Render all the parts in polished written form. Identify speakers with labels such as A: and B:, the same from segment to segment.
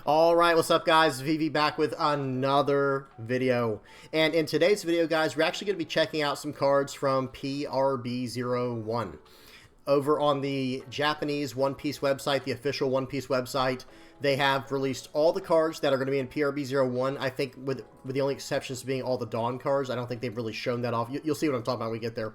A: All right, what's up, guys? VV back with another video. And in today's video, guys, we're actually going to be checking out some cards from PRB-01. Over on the Japanese One Piece website, the official One Piece website, they have released all the cards that are going to be in PRB-01. I think with the only exceptions being all the Dawn cards. I don't think they've really shown that off. You'll see what I'm talking about when we get there.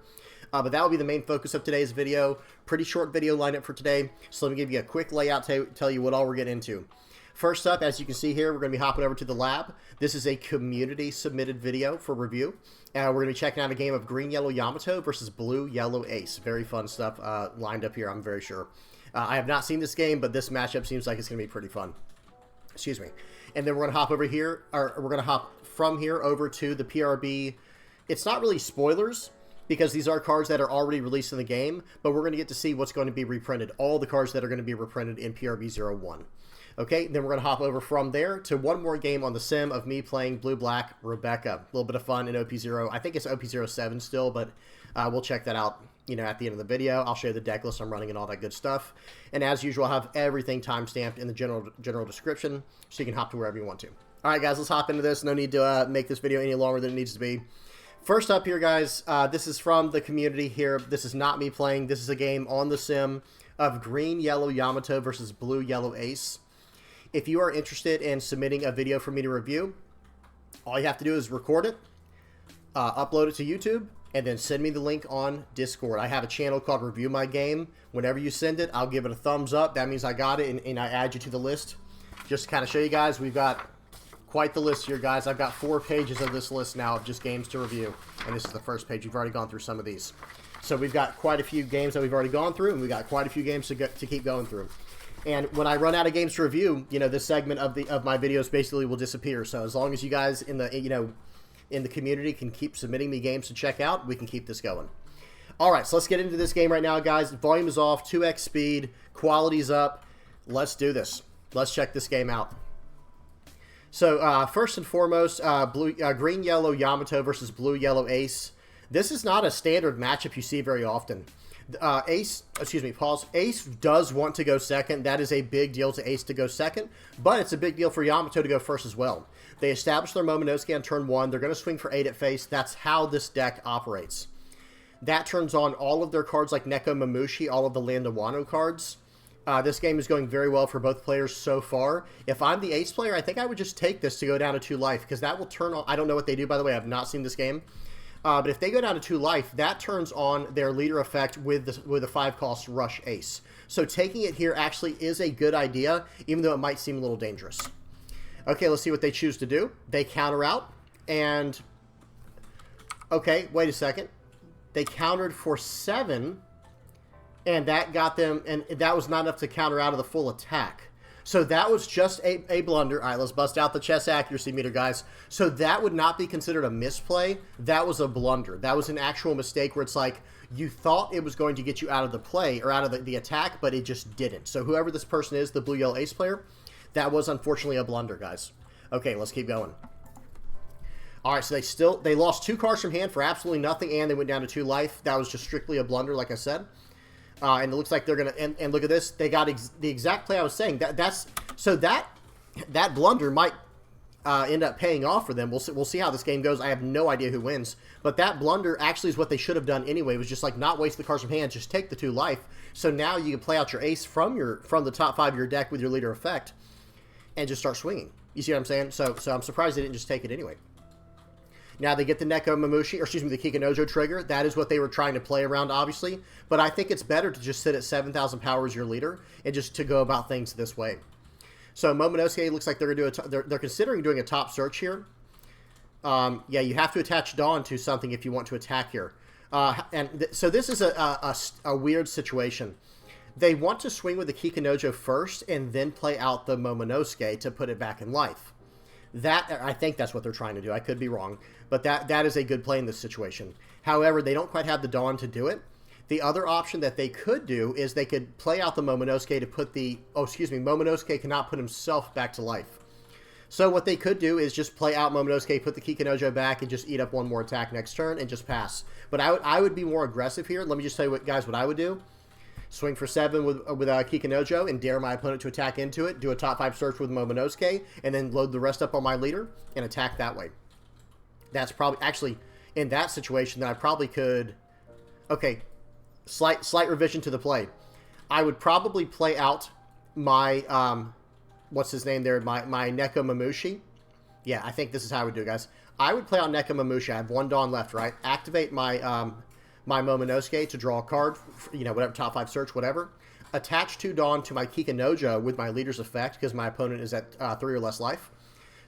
A: But that will be the main focus of today's video. Pretty short video lineup for today. So let me give you a quick layout to tell you what all we're getting into. First up, as you can see here, we're going to be hopping over to the lab. This is a community-submitted video for review. We're going to be checking out a game of Green Yellow Yamato versus Blue Yellow Ace. Very fun stuff lined up here, I'm very sure. I have not seen this game, but this matchup seems like it's going to be pretty fun. Excuse me. And then we're going to hop over here, or we're going to hop from here over to the PRB. It's not really spoilers, because these are cards that are already released in the game, but we're going to get to see what's going to be reprinted. All the cards that are going to be reprinted in PRB-01. Okay, then we're going to hop over from there to one more game on the sim of me playing Blue-Black Rebecca. A little bit of fun in OP0. I think it's OP07 still, but we'll check that out, at the end of the video. I'll show you the deck list I'm running and all that good stuff. And as usual, I'll have everything timestamped in the general description, so you can hop to wherever you want to. All right, guys, let's hop into this. No need to make this video any longer than it needs to be. First up here, guys, this is from the community here. This is not me playing. This is a game on the sim of Green Yellow Yamato versus Blue Yellow Ace. If you are interested in submitting a video for me to review, all you have to do is record it, upload it to YouTube, and then send me the link on Discord. I have a channel called Review My Game. Whenever you send it, I'll give it a thumbs up. That means I got it, and I add you to the list. Just to kind of show you guys, we've got quite the list here, guys. I've got 4 pages of this list now of just games to review, and this is the first page. We've already gone through some of these. So we've got quite a few games that we've already gone through, and we've got quite a few games to keep going through. And when I run out of games to review, this segment of my videos basically will disappear. So as long as you guys in the community can keep submitting me games to check out, we can keep this going. All right, so let's get into this game right now, guys. Volume is off, 2x speed, quality's up. Let's do this. Let's check this game out. So first and foremost, Green Yellow Yamato versus Blue Yellow Ace. This is not a standard matchup you see very often. Ace does want to go second. That is a big deal to Ace to go second, but it's a big deal for Yamato to go first as well. They establish their Momonosuke on turn 1. They're going to swing for 8 at face. That's how this deck operates. That turns on all of their cards like Neko Mamushi, all of the Landawano cards. This game is going very well for both players so far. If I'm the Ace player, I think I would just take this to go down to 2 life, because that will turn on... I don't know what they do, by the way. I've not seen this game. But if they go down to 2 life, that turns on their leader effect with the 5-cost Rush Ace. So taking it here actually is a good idea, even though it might seem a little dangerous. Okay, let's see what they choose to do. They counter out, and... Okay, wait a second. They countered for 7, and that got them... And that was not enough to counter out of the full attack. So that was just a blunder. All right, let's bust out the chess accuracy meter, guys. So that would not be considered a misplay. That was a blunder. That was an actual mistake where it's like you thought it was going to get you out of the play or out of the attack, but it just didn't. So whoever this person is, the Blue-Yellow Ace player, that was unfortunately a blunder, guys. Okay, let's keep going. All right, so they lost 2 cards from hand for absolutely nothing, and they went down to 2 life. That was just strictly a blunder, like I said. And it looks like they're going to... And look at this. They got the exact play I was saying. So that blunder might end up paying off for them. We'll see how this game goes. I have no idea who wins. But that blunder actually is what they should have done anyway. It was just like not waste the cards from hand. Just take the 2 life. So now you can play out your ace from the top 5 of your deck with your leader effect and just start swinging. You see what I'm saying? So I'm surprised they didn't just take it anyway. Now they get the Neko Mamushi, or excuse me, the Kikinojo trigger. That is what they were trying to play around, obviously. But I think it's better to just sit at 7,000 power as your leader and just to go about things this way. So Momonosuke looks like they're going to do they're considering doing a top search here. Yeah, you have to attach Dawn to something if you want to attack here. So this is a weird situation. They want to swing with the Kikinojo first and then play out the Momonosuke to put it back in life. I think that's what they're trying to do. I could be wrong, but that is a good play in this situation. However, they don't quite have the Dawn to do it. The other option that they could do is they could play out the Momonosuke to put the... Oh, excuse me. Momonosuke cannot put himself back to life. So what they could do is just play out Momonosuke, put the Kikinojo back, and just eat up one more attack next turn and just pass. But I would be more aggressive here. Let me just tell you, guys, what I would do. Swing for 7 with Kikinojo and dare my opponent to attack into it. Do a top 5 search with Momonosuke and then load the rest up on my leader and attack that way. That's probably, actually, in that situation, that I probably could... Okay, slight revision to the play. I would probably play out my, what's his name there? My Neko Mamushi. Yeah, I think this is how I would do it, guys. I would play out Neko Mamushi. I have 1 Dawn left, right? Activate my my Momonosuke to draw a card, you know, whatever, top 5 search, whatever. Attach 2 Dawn to my Kikinojo with my leader's effect, because my opponent is at 3 or less life.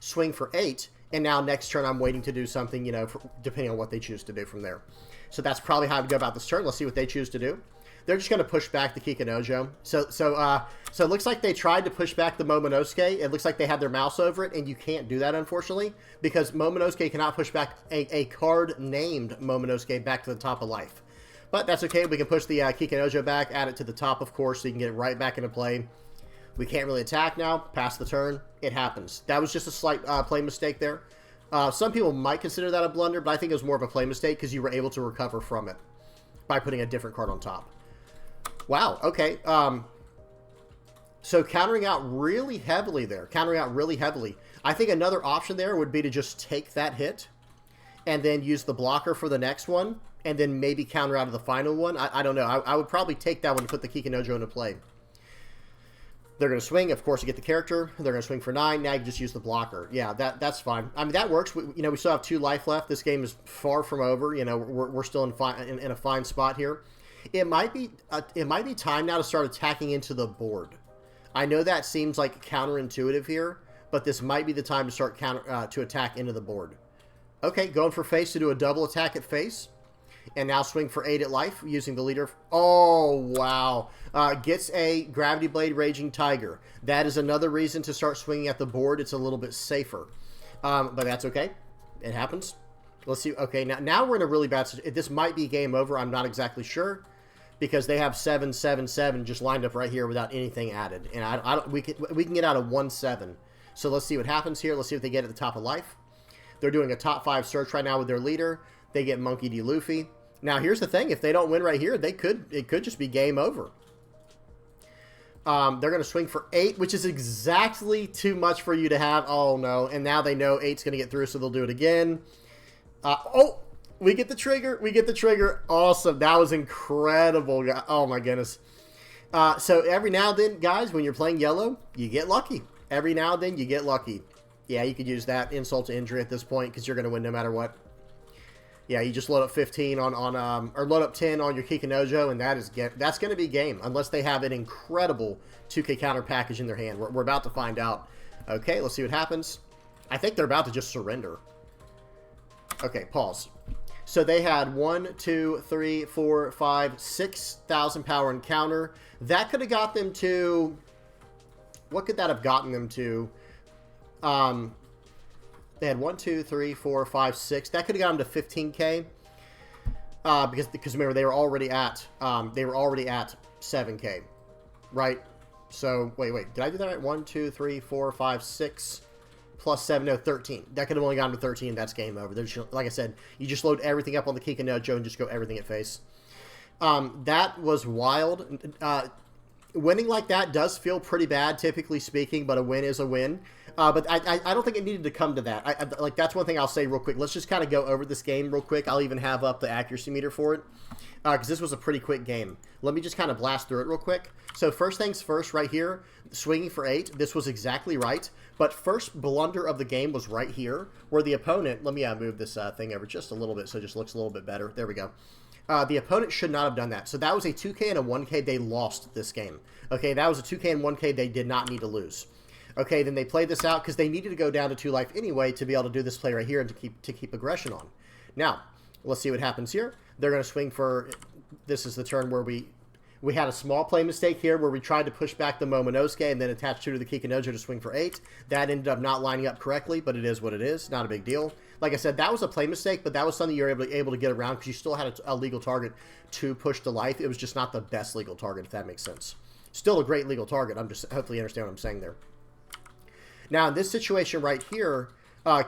A: Swing for 8, and now next turn I'm waiting to do something, you know, depending on what they choose to do from there. So that's probably how I would go about this turn. Let's see what they choose to do. They're just going to push back the Kikinojo. So it looks like they tried to push back the Momonosuke. It looks like they had their mouse over it, and you can't do that, unfortunately, because Momonosuke cannot push back a card named Momonosuke back to the top of life. But that's okay. We can push the Kikinojo back, add it to the top, of course, so you can get it right back into play. We can't really attack now. Pass the turn. It happens. That was just a slight play mistake there. Some people might consider that a blunder, but I think it was more of a play mistake because you were able to recover from it by putting a different card on top. Wow, okay. So countering out really heavily there. Countering out really heavily. I think another option there would be to just take that hit and then use the blocker for the next one and then maybe counter out of the final one. I don't know. I would probably take that one to put the Kikinojo into play. They're going to swing, of course, to get the character. They're going to swing for 9. Now you just use the blocker. Yeah, that's fine. I mean, that works. You know, we still have 2 life left. This game is far from over. You know, we're still in a fine spot here. It might be time now to start attacking into the board. I know that seems like counterintuitive here, but this might be the time to start to attack into the board. Okay, going for face to do a double attack at face. And now swing for 8 at life using the leader. Oh, wow. Gets a Gravity Blade Raging Tiger. That is another reason to start swinging at the board. It's a little bit safer. But that's okay. It happens. Let's see. Okay, now we're in a really bad situation. This might be game over. I'm not exactly sure. Because they have 7, 7, 7 just lined up right here without anything added. And we can get out of 1-7. So let's see what happens here. Let's see what they get at the top of life. They're doing a top 5 search right now with their leader. They get Monkey D. Luffy. Now, here's the thing. If they don't win right here, it could just be game over. They're going to swing for 8, which is exactly too much for you to have. Oh, no. And now they know 8's going to get through, so they'll do it again. Oh, we get the trigger. We get the trigger. Awesome. That was incredible. Oh, my goodness. So every now and then, guys, when you're playing yellow, you get lucky. Every now and then, you get lucky. Yeah, you could use that insult to injury at this point because you're going to win no matter what. Yeah, you just load up 15 or load up 10 on your Kikinojo, and that's going to be game, unless they have an incredible 2K counter package in their hand. We're about to find out. Okay, let's see what happens. I think they're about to just surrender. Okay, pause. So they had 1, 2, 3, 4, 5, 6,000 power in counter. That could have got them to... What could that have gotten them to? They had 1, 2, 3, 4, 5, 6. That could have got them to 15K. Because remember they were already at 7K, right? So wait, did I do that right? 1, 2, 3, 4, 5, 6 plus 7, no, 13. That could have only gotten to 13. That's game over. Like I said, you just load everything up on the Kikinojo and just go everything at face. That was wild. Winning like that does feel pretty bad, typically speaking, but a win is a win. But I don't think it needed to come to that. Like, that's one thing I'll say real quick. Let's just kind of go over this game real quick. I'll even have up the accuracy meter for it, because this was a pretty quick game. Let me just kind of blast through it real quick. So first things first, right here, swinging for 8. This was exactly right. But first blunder of the game was right here, where the opponent... Let me move this thing over just a little bit so it just looks a little bit better. There we go. The opponent should not have done that. So that was a 2K and a 1K. They lost this game. Okay, that was a 2K and 1K they did not need to lose. Okay, then they played this out because they needed to go down to 2 life anyway to be able to do this play right here and to keep aggression on. Now, let's see what happens here. They're going to swing for... This is the turn where we had a small play mistake here where we tried to push back the Momonosuke and then attach 2 to the Kikinojo to swing for 8. That ended up not lining up correctly, but it is what it is. Not a big deal. Like I said, that was a play mistake, but that was something you were able to get around because you still had a legal target to push to life. It was just not the best legal target, if that makes sense. Still a great legal target. I'm just hopefully you understand what I'm saying there. Now, in this situation right here,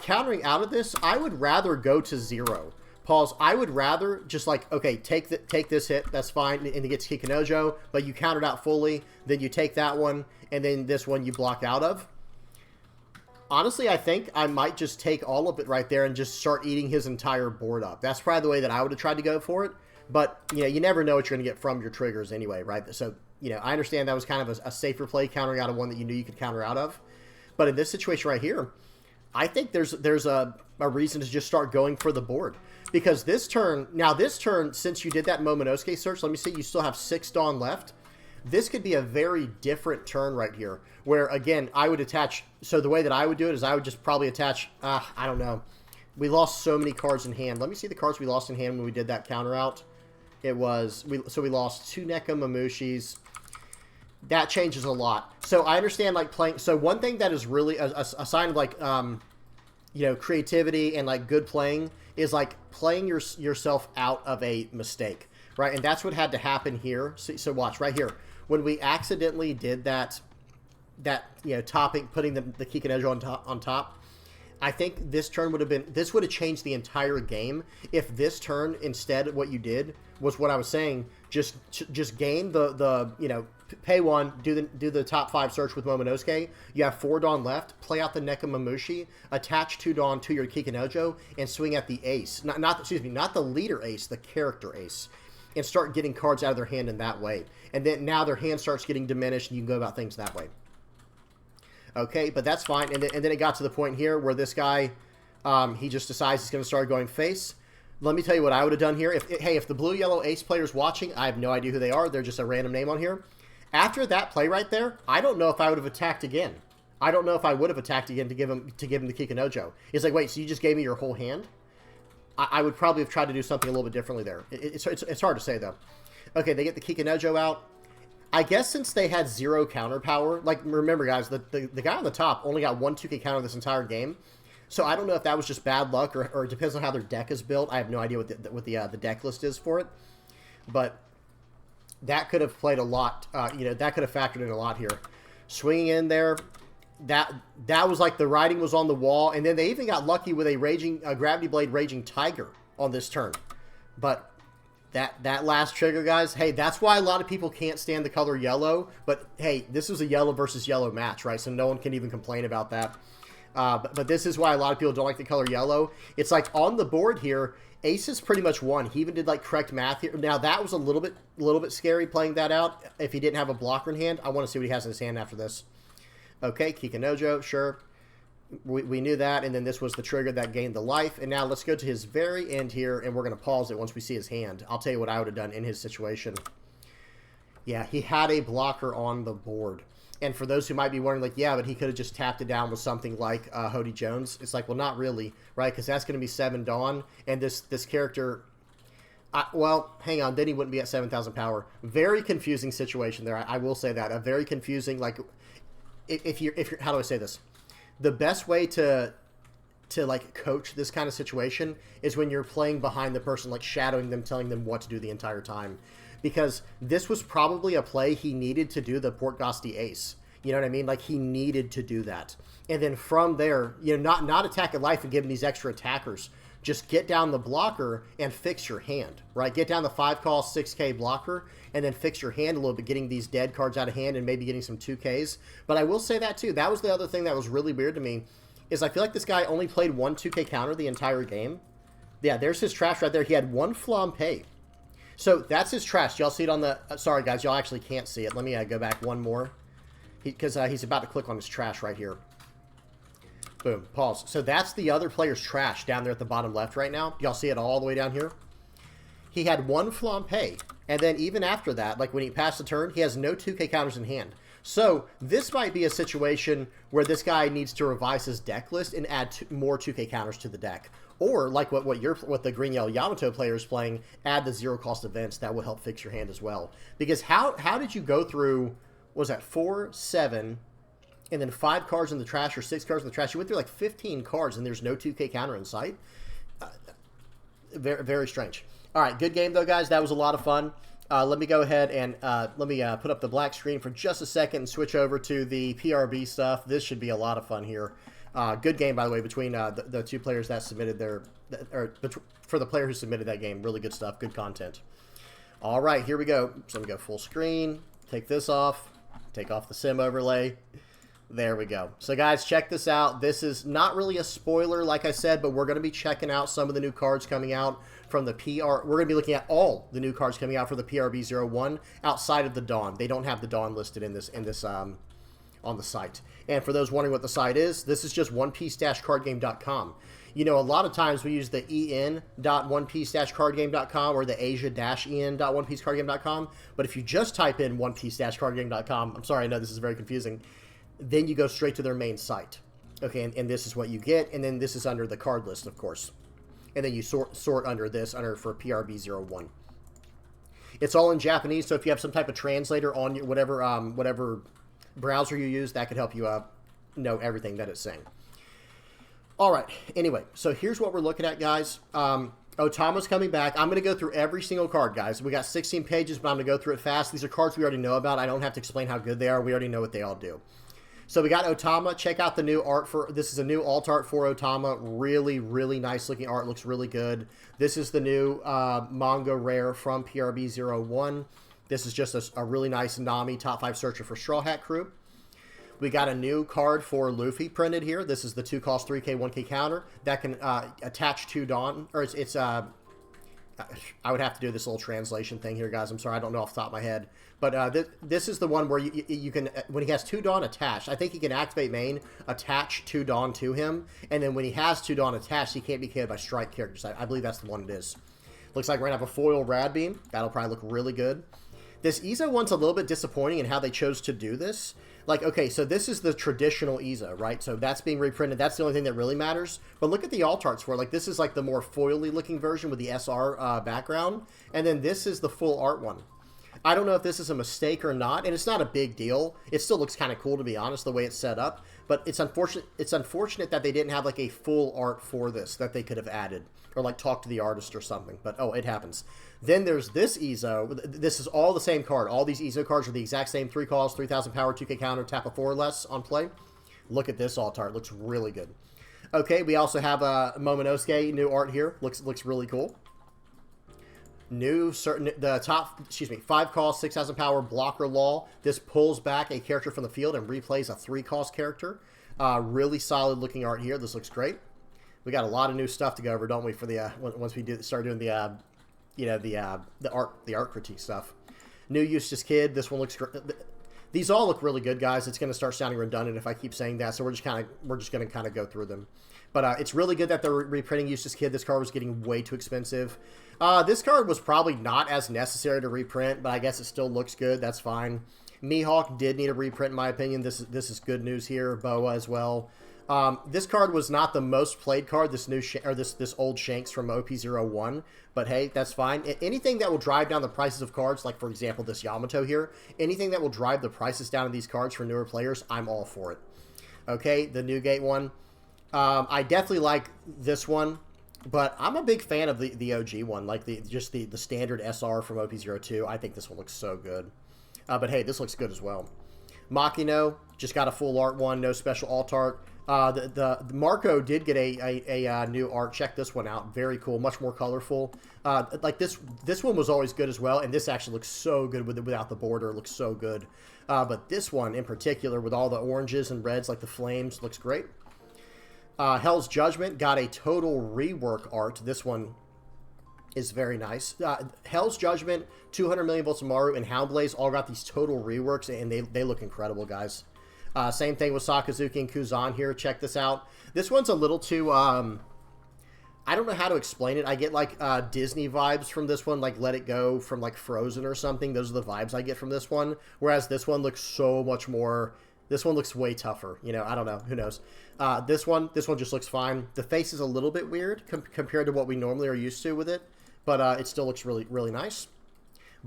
A: countering out of this, I would rather go to 0 Pause. I would rather just like, okay, take this hit, that's fine, and it gets Kikinojo, but you countered out fully, then you take that one, and then this one you block out of. Honestly, I think I might just take all of it right there and just start eating his entire board up. That's probably the way that I would have tried to go for it, but, you know, you never know what you're going to get from your triggers anyway, right? So, you know, I understand that was kind of a safer play, countering out of one that you knew you could counter out of, but in this situation right here, I think there's a reason to just start going for the board. Because this turn, since you did that Momonosuke search, let me see, you still have 6 Dawn left. This could be a very different turn right here, where, again, I would attach, so the way that I would do it is I would just probably attach, I don't know. We lost so many cards in hand. Let me see the cards we lost in hand when we did that counter out. It was, so we lost 2 Neko Mamushis. That changes a lot. So I understand, like, playing, so one thing that is really a sign of, like, you know, creativity and, like, good playing is, like, playing yourself out of a mistake, right? And that's what had to happen here. So watch, right here. When we accidentally did that you know, putting the Kikinojo on top, I think this turn would have changed the entire game if this turn, instead, what you did was what I was saying, just gain the you know, pay 1, do the top 5 search with Momonosuke. You have 4 Dawn left. Play out the Nekomamushi, attach 2 Dawn to your Kikinojo, and swing at the ace. Not the leader ace, the character ace, and start getting cards out of their hand in that way. And then now their hand starts getting diminished, and you can go about things that way. Okay, but that's fine. And then it got to the point here where this guy, he just decides he's going to start going face. Let me tell you what I would have done here. If the blue-yellow ace player's watching, I have no idea who they are. They're just a random name on here. After that play right there, I don't know if I would have attacked again. I don't know if I would have attacked again to give him the Kikinojo. It's like, wait, so you just gave me your whole hand? I would probably have tried to do something a little bit differently there. It's hard to say, though. Okay, they get the Kikinojo out. I guess since they had 0 counter power, like, remember, guys, the guy on the top only got 1 2K counter this entire game. So I don't know if that was just bad luck or it depends on how their deck is built. I have no idea what the deck list is for it. But that could have played a lot, you know, that could have factored in a lot here. Swinging in there, that was like the writing was on the wall. And then they even got lucky with a Gravity Blade Raging Tiger on this turn. But that last trigger, guys, hey, that's why a lot of people can't stand the color yellow. But, hey, this is a yellow versus yellow match, right? So no one can even complain about that. But this is why a lot of people don't like the color yellow. It's like on the board here, Ace is pretty much won. He even did like correct math here. Now that was a little bit scary playing that out. If he didn't have a blocker in hand, I want to see what he has in his hand after this. Okay, Kikinojo, sure. We knew that, and then this was the trigger that gained the life. And now let's go to his very end here, and we're going to pause it once we see his hand. I'll tell you what I would have done in his situation. Yeah, he had a blocker on the board. And for those who might be wondering, like, yeah, but he could have just tapped it down with something like Hody Jones. It's like, well, not really, right? Because that's going to be 7 Dawn, and this character, well, hang on, then he wouldn't be at 7,000 power. Very confusing situation there. I will say that. A very confusing, like, if you're, how do I say this? The best way to like coach this kind of situation is when you're playing behind the person, like shadowing them, telling them what to do the entire time. Because this was probably a play he needed to do the Portgosti Ace. You know what I mean? Like, he needed to do that. And then from there, you know, not attack at life and give him these extra attackers. Just get down the blocker and fix your hand, right? Get down the 5-call, 6K blocker, and then fix your hand a little bit, getting these dead cards out of hand and maybe getting some 2Ks. But I will say that, too. That was the other thing that was really weird to me, is I feel like this guy only played 1 2K counter the entire game. Yeah, there's his trash right there. He had 1 Flampe. So that's his trash. Y'all see it on the... sorry, guys. Y'all actually can't see it. Let me go back one more. Because he's about to click on his trash right here. Boom. Pause. So that's the other player's trash down there at the bottom left right now. Y'all see it all the way down here? He had 1 Flampe. And then even after that, like when he passed the turn, he has no 2K counters in hand. So this might be a situation where this guy needs to revise his deck list and add more 2K counters to the deck. Or like what the green yellow Yamato player is playing, add the 0 cost events that will help fix your hand as well. Because how did you go through, what was that, 4, 7, and then 5 cards in the trash or 6 cards in the trash? You went through like 15 cards and there's no 2K counter in sight. Very, very strange. All right, good game though, guys. That was a lot of fun. Let me go ahead and let me put up the black screen for just a second and switch over to the PRB stuff. This should be a lot of fun here. Good game, by the way, between the two players that submitted their, for the player who submitted that game. Really good stuff, good content. All right, here we go. So I'm going to go full screen, take this off, take off the sim overlay. There we go. So guys, check this out. This is not really a spoiler, like I said, but we're going to be checking out some of the new cards coming out from the PR. We're going to be looking at all the new cards coming out for the PRB-01 outside of the Dawn. They don't have the Dawn listed in this on the site. And for those wondering what the site is, this is just onepiece-cardgame.com. You know, a lot of times we use the en.onepiece-cardgame.com or the asia-en.onepiececardgame.com. But if you just type in onepiece-cardgame.com, I'm sorry, I know this is very confusing, then you go straight to their main site. Okay, and this is what you get. And then this is under the card list, of course. And then you sort under this, for PRB-01. It's all in Japanese, so if you have some type of translator on your whatever browser you use, that could help you know everything that it's saying. All right, anyway, so here's what we're looking at, guys. Otama's coming back. I'm going to go through every single card, guys. We got 16 pages, but I'm going to go through it fast. These are cards we already know about. I don't have to explain how good they are. We already know what they all do. So we got Otama. Check out the new art for, this is a new alt art for Otama. Really, really nice looking art. Looks really good. This is the new manga rare from PRB-01. This is just a really nice Nami top 5 searcher for Straw Hat Crew. We got a new card for Luffy printed here. This is the 2-cost 3K, 1K counter that can attach to Dawn, or it's I would have to do this little translation thing here, guys. I'm sorry, I don't know off the top of my head. But this is the one where you can, when he has 2 Dawn attached, I think he can activate main, attach 2 Dawn to him, and then when he has 2 Dawn attached, he can't be KO'd by strike characters. I believe that's the one it is. Looks like we're going to have a foil Rad Beam. That'll probably look really good. This Izo one's a little bit disappointing in how they chose to do this. Like, okay, so this is the traditional Izo, right? So that's being reprinted. That's the only thing that really matters. But look at the alt arts for it. Like, this is like the more foily looking version with the SR background. And then this is the full art one. I don't know if this is a mistake or not, and it's not a big deal. It still looks kind of cool, to be honest, the way it's set up. But it's unfortunate that they didn't have like a full art for this that they could have added, or like talk to the artist or something. But oh, it happens. Then there's this Izo. This is all the same card. All these Izo cards are the exact same. 3 calls, 3,000 power, 2K counter, tap of 4 or less on play. Look at this alt art. Looks really good. Okay, we also have Momonosuke new art here. Looks really cool. New certain the top 5 calls, 6,000 power blocker law. This pulls back a character from the field and replays a 3-cost character. Really solid looking art here. This looks great. We got a lot of new stuff to go over, don't we? For the once we start doing the the art critique stuff. New Eustace Kid. This one looks great. These all look really good, guys. It's going to start sounding redundant if I keep saying that, so we're just going to kind of go through them. But it's really good that they're reprinting Eustace Kid. This card was getting way too expensive. This card was probably not as necessary to reprint, but I guess it still looks good. That's fine. Mihawk did need a reprint, in my opinion. This is good news here. Boa as well. This card was not the most played card. This new this old Shanks from OP-01, but hey, that's fine. Anything that will drive down the prices of cards, like for example this Yamato here, anything that will drive the prices down of these cards for newer players, I'm all for it. Okay, the Newgate one. I definitely like this one, but I'm a big fan of the OG one, like the standard SR from OP-02. I think this one looks so good. But hey, this looks good as well. Makino just got a full art one, no special alt art. The Marco did get a new art. Check this one out. Very cool, much more colorful. Like this one was always good as well, and this actually looks so good without the border. It looks so good. But this one in particular, with all the oranges and reds like the flames, looks great. Hell's Judgment got a total rework art. This one is very nice. Hell's Judgment, 200 million volts of Maru, and Houndblaze all got these total reworks, and they look incredible, guys. Same thing with Sakazuki and Kuzan here. Check this out. This one's a little too, I don't know how to explain it. I get like Disney vibes from this one, like Let It Go from like Frozen or something. Those are the vibes I get from this one. Whereas this one looks so much more, this one looks way tougher. You know, I don't know. Who knows? This one just looks fine. The face is a little bit weird compared to what we normally are used to with it. But it still looks really, really nice.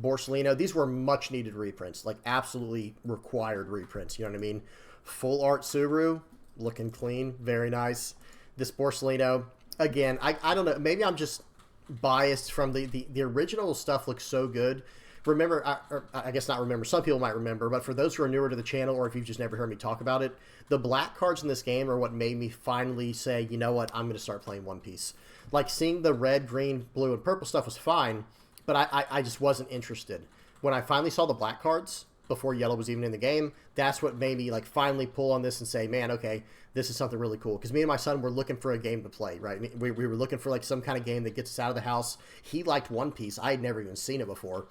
A: Borsellino, these were much needed reprints, like absolutely required reprints, you know what I mean? Full art Subaru, looking clean, very nice. This Borsellino, again, I don't know, maybe I'm just biased from the original stuff looks so good. remember, I guess not remember, some people might remember, but for those who are newer to the channel, or if you've just never heard me talk about it, the black cards in this game are what made me finally say, you know what, I'm going to start playing One Piece. Like, seeing the red, green, blue, and purple stuff was fine, but I just wasn't interested. When I finally saw the black cards, before yellow was even in the game, that's what made me, like, finally pull on this and say, man, okay, this is something really cool. Because me and my son were looking for a game to play, right? We were looking for, like, some kind of game that gets us out of the house. He liked One Piece. I had never even seen it before.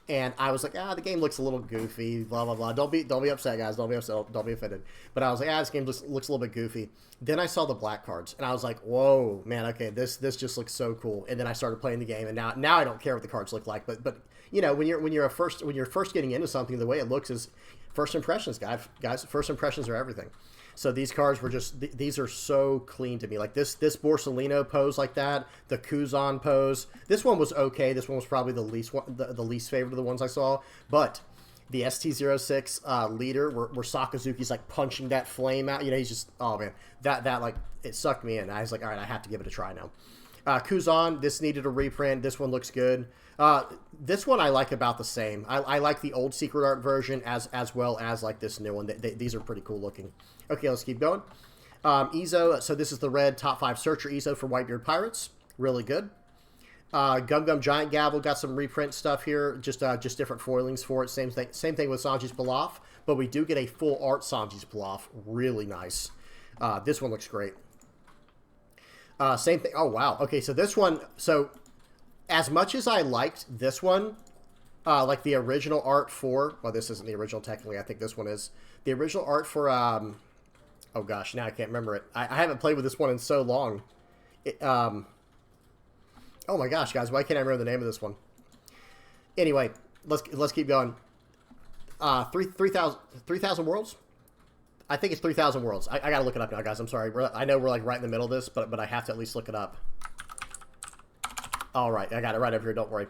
A: And I was like, the game looks a little goofy, blah, blah, blah. Don't be upset, guys. Don't be upset. Don't be offended. But I was like, this game looks a little bit goofy. Then I saw the black cards, and I was like, whoa, man, okay, this just looks so cool. And then I started playing the game, and now I don't care what the cards look like. But you know, when you're first getting into something, the way it looks is first impressions, guys. First impressions are everything. So these cards were just, these are so clean to me. Like this Borsalino pose like that, the Kuzan pose. This one was okay. This one was probably the least favorite of the ones I saw. But the ST06 leader, where Sakazuki's like punching that flame out. You know, he's just, oh man, that like, it sucked me in. I was like, all right, I have to give it a try now. Kuzan, this needed a reprint. This one looks good. This one I like about the same. I like the old Secret Art version as well as like this new one. These are pretty cool looking. Okay, let's keep going. Izo, so this is the red top 5 Searcher Izo for Whitebeard Pirates. Really good. Gum Gum Giant Gavel got some reprint stuff here. Just different foilings for it. Same thing with Sanji's Pilaf, but we do get a full art Sanji's Pilaf. Really nice. This one looks great. Same thing. Oh, wow. Okay, so this one, so as much as I liked this one, like the original art for, well, this isn't the original technically, I think this one is. The original art for, oh gosh, now I can't remember it. I haven't played with this one in so long. Oh my gosh, guys, why can't I remember the name of this one? Anyway, let's keep going. 3,000 Worlds? I think it's 3,000 Worlds. I gotta look it up now, guys. I'm sorry. I know we're like right in the middle of this, but I have to at least look it up. All right, I got it right over here. Don't worry.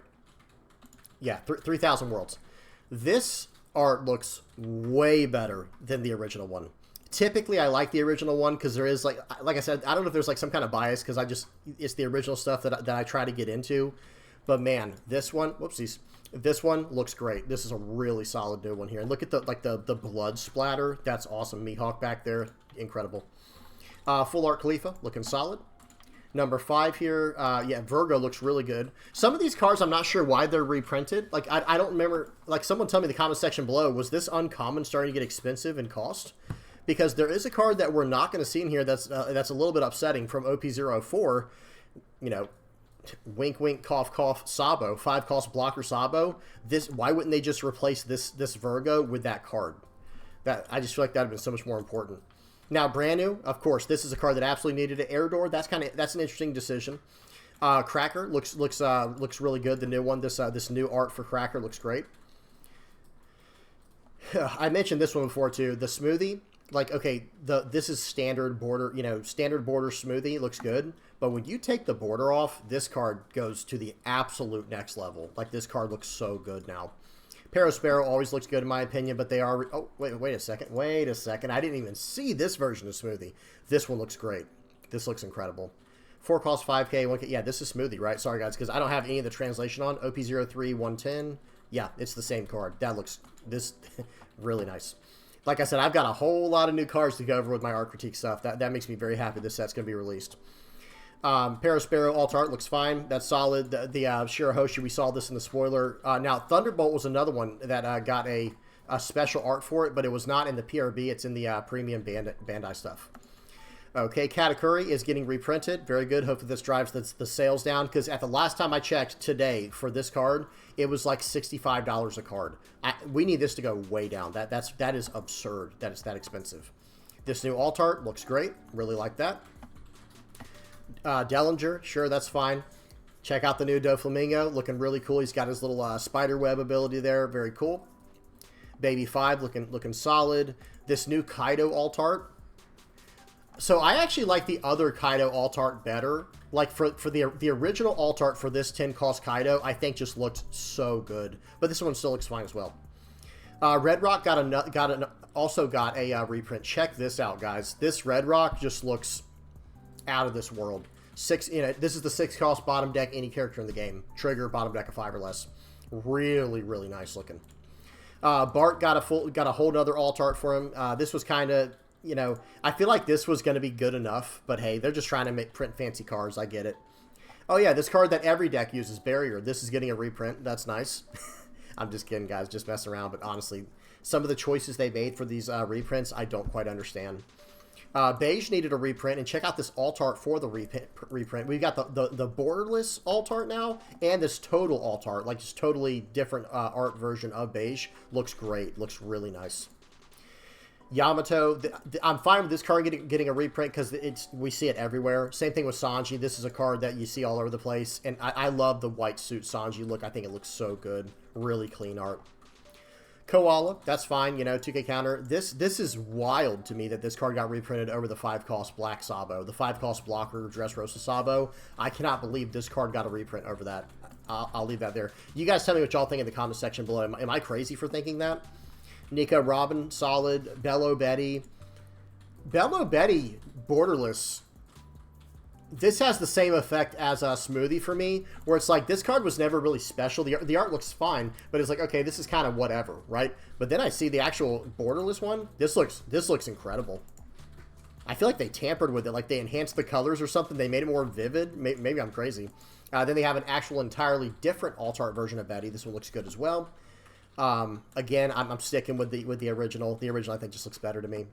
A: Yeah, 3,000 Worlds. This art looks way better than the original one. Typically, I like the original one because there is, like I said, I don't know if there's like some kind of bias because it's the original stuff that I try to get into. But man, this one, whoopsies, this one looks great. This is a really solid new one here. And look at the blood splatter. That's awesome. Mihawk back there, incredible. Full art Khalifa, looking solid. Number 5 here, yeah, Virgo looks really good. Some of these cards, I'm not sure why they're reprinted. Like, I don't remember, like, someone tell me in the comment section below, was this uncommon starting to get expensive in cost? Because there is a card that we're not going to see in here that's a little bit upsetting from OP-04, you know, wink, wink, cough, cough, Sabo, 5 cost blocker Sabo. Why wouldn't they just replace this Virgo with that card? I just feel like that would have been so much more important. Now, brand new, of course, this is a card that absolutely needed an air door. That's an interesting decision. Cracker looks really good. The new one, this new art for Cracker looks great. I mentioned this one before too. The smoothie, like, okay, this is standard border, you know, standard border smoothie looks good, but when you take the border off, this card goes to the absolute next level. Like, this card looks so good now. Parasparrow always looks good in my opinion, but they are... Oh, wait a second. I didn't even see this version of Smoothie. This one looks great. This looks incredible. 4 cost 5K, 1K. Yeah, this is Smoothie, right? Sorry, guys, because I don't have any of the translation on. OP03, 110. Yeah, it's the same card. That looks... This... really nice. Like I said, I've got a whole lot of new cards to go over with my art critique stuff. That makes me very happy this set's going to be released. Parasparrow alt art looks fine. That's solid. The Shirahoshi, we saw this in the spoiler. Now, Thunderbolt was another one that got a special art for it, but it was not in the PRB. It's in the premium Bandai stuff. Okay, Katakuri is getting reprinted. Very good. Hopefully this drives the sales down, because at the last time I checked today for this card, it was like $65 a card. We need this to go way down. That is absurd that it's that expensive. This new alt art looks great. Really like that. Dellinger, sure, that's fine. Check out the new Doflamingo, looking really cool. He's got his little spider web ability there, very cool. Baby 5 looking solid. This new Kaido alt art. So I actually like the other Kaido alt art better. Like for the original alt art for this 10 cost Kaido, I think just looked so good. But this one still looks fine as well. Red Rock also got a reprint. Check this out, guys. This Red Rock just looks out of this world. This is the 6 cost bottom deck any character in the game. Trigger, bottom deck of 5 or less. Really, really nice looking. Bart got a whole nother alt art for him. This was kind of, you know, I feel like this was going to be good enough, but hey, they're just trying to print fancy cards. I get it. Oh yeah, this card that every deck uses, Barrier. This is getting a reprint. That's nice. I'm just kidding, guys. Just messing around. But honestly, some of the choices they made for these reprints, I don't quite understand. Beige needed a reprint, and check out this alt art for the reprint. We've got the borderless alt art now, and this total alt art, like just totally different art version of Beige. Looks great. Looks really nice. Yamato, I'm fine with this card getting a reprint because we see it everywhere. Same thing with Sanji. This is a card that you see all over the place, and I love the white suit Sanji look. I think it looks so good. Really clean art. Koala, that's fine, you know, 2K counter. This is wild to me that this card got reprinted over the 5-cost Black Sabo. The 5-cost blocker Dressrosa Sabo. I cannot believe this card got a reprint over that. I'll leave that there. You guys tell me what y'all think in the comment section below. Am I crazy for thinking that? Nika Robin, solid. Bello Betty. Bello Betty, borderless. This has the same effect as a Smoothie for me, where it's like, this card was never really special. The art looks fine, but it's like, okay, this is kind of whatever, right? But then I see the actual borderless one. This looks incredible. I feel like they tampered with it, like they enhanced the colors or something. They made it more vivid. Maybe I'm crazy. Then they have an actual entirely different alt art version of Betty. This one looks good as well. Again, I'm sticking with the original. The original, I think, just looks better to me.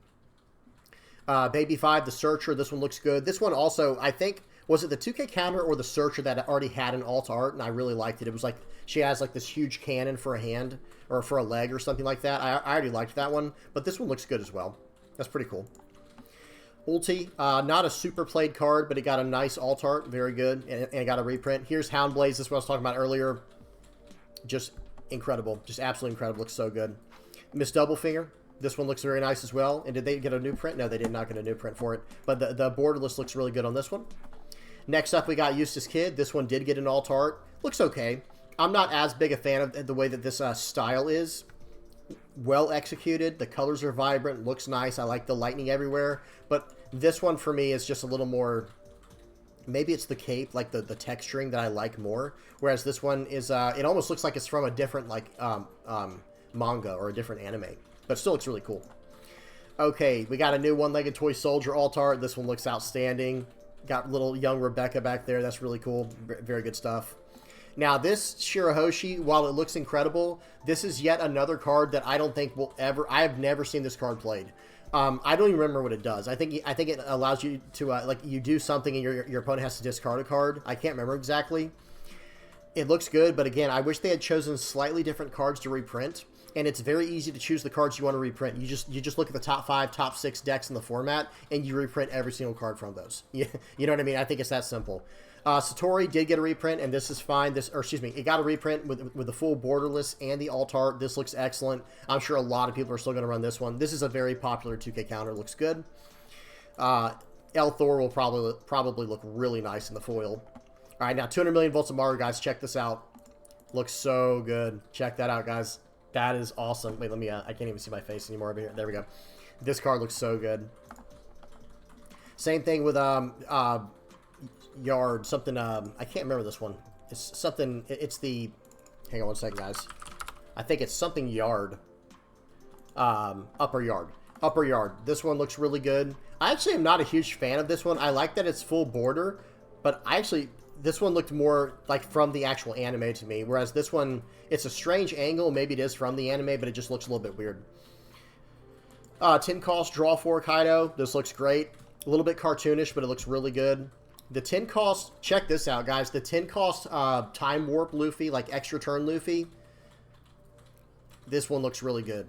A: Baby 5, the Searcher. This one looks good. This one also, I think, was it the 2K counter or the Searcher that already had an alt art, and I really liked it. It was like, she has like this huge cannon for a hand, or for a leg or something like that. I already liked that one, but this one looks good as well. That's pretty cool. Ulti, not a super played card, but it got a nice alt art. Very good, and it got a reprint. Here's Houndblaze. This is what I was talking about earlier. Just incredible. Just absolutely incredible. Looks so good. Miss Doublefinger. This one looks very nice as well. And did they get a new print? No, they did not get a new print for it. But the borderless looks really good on this one. Next up, we got Eustace Kid. This one did get an alt art. Looks okay. I'm not as big a fan of the way that this style is. Well executed. The colors are vibrant. Looks nice. I like the lightning everywhere. But this one for me is just a little more... Maybe it's the cape, like the texturing that I like more. Whereas this one is... it almost looks like it's from a different like manga or a different anime. But still looks really cool. Okay, we got a new one-legged toy soldier alt art. This one looks outstanding. Got little young Rebecca back there. That's really cool. Very good stuff. Now, this Shirahoshi, while it looks incredible, this is yet another card that I don't think will ever... I have never seen this card played. I don't even remember what it does. I think it allows you to, like, you do something and your opponent has to discard a card. I can't remember exactly. It looks good, but again, I wish they had chosen slightly different cards to reprint. And it's very easy to choose the cards you want to reprint. You just look at the top 5, top 6 decks in the format, and you reprint every single card from those. You know what I mean? I think it's that simple. Satori did get a reprint, and this is fine. It got a reprint with the full borderless and the alt art. This looks excellent. I'm sure a lot of people are still going to run this one. This is a very popular 2K counter. Looks good. El Thor will probably look really nice in the foil. All right, now 200 million volts of Mario, guys. Check this out. Looks so good. Check that out, guys. That is awesome. Wait, let me... I can't even see my face anymore over here. There we go. This card looks so good. Same thing with Yard. Something... I can't remember this one. It's something... It's the... Hang on one second, guys. I think it's something Yard. Upper Yard. Upper Yard. This one looks really good. I actually am not a huge fan of this one. I like that it's full border, but I actually... This one looked more like from the actual anime to me, whereas this one, it's a strange angle. Maybe it is from the anime, but it just looks a little bit weird. 10 cost Draw 4 Kaido. This looks great. A little bit cartoonish, but it looks really good. The 10 cost, check this out, guys. The 10 cost Time Warp Luffy, like extra turn Luffy. This one looks really good.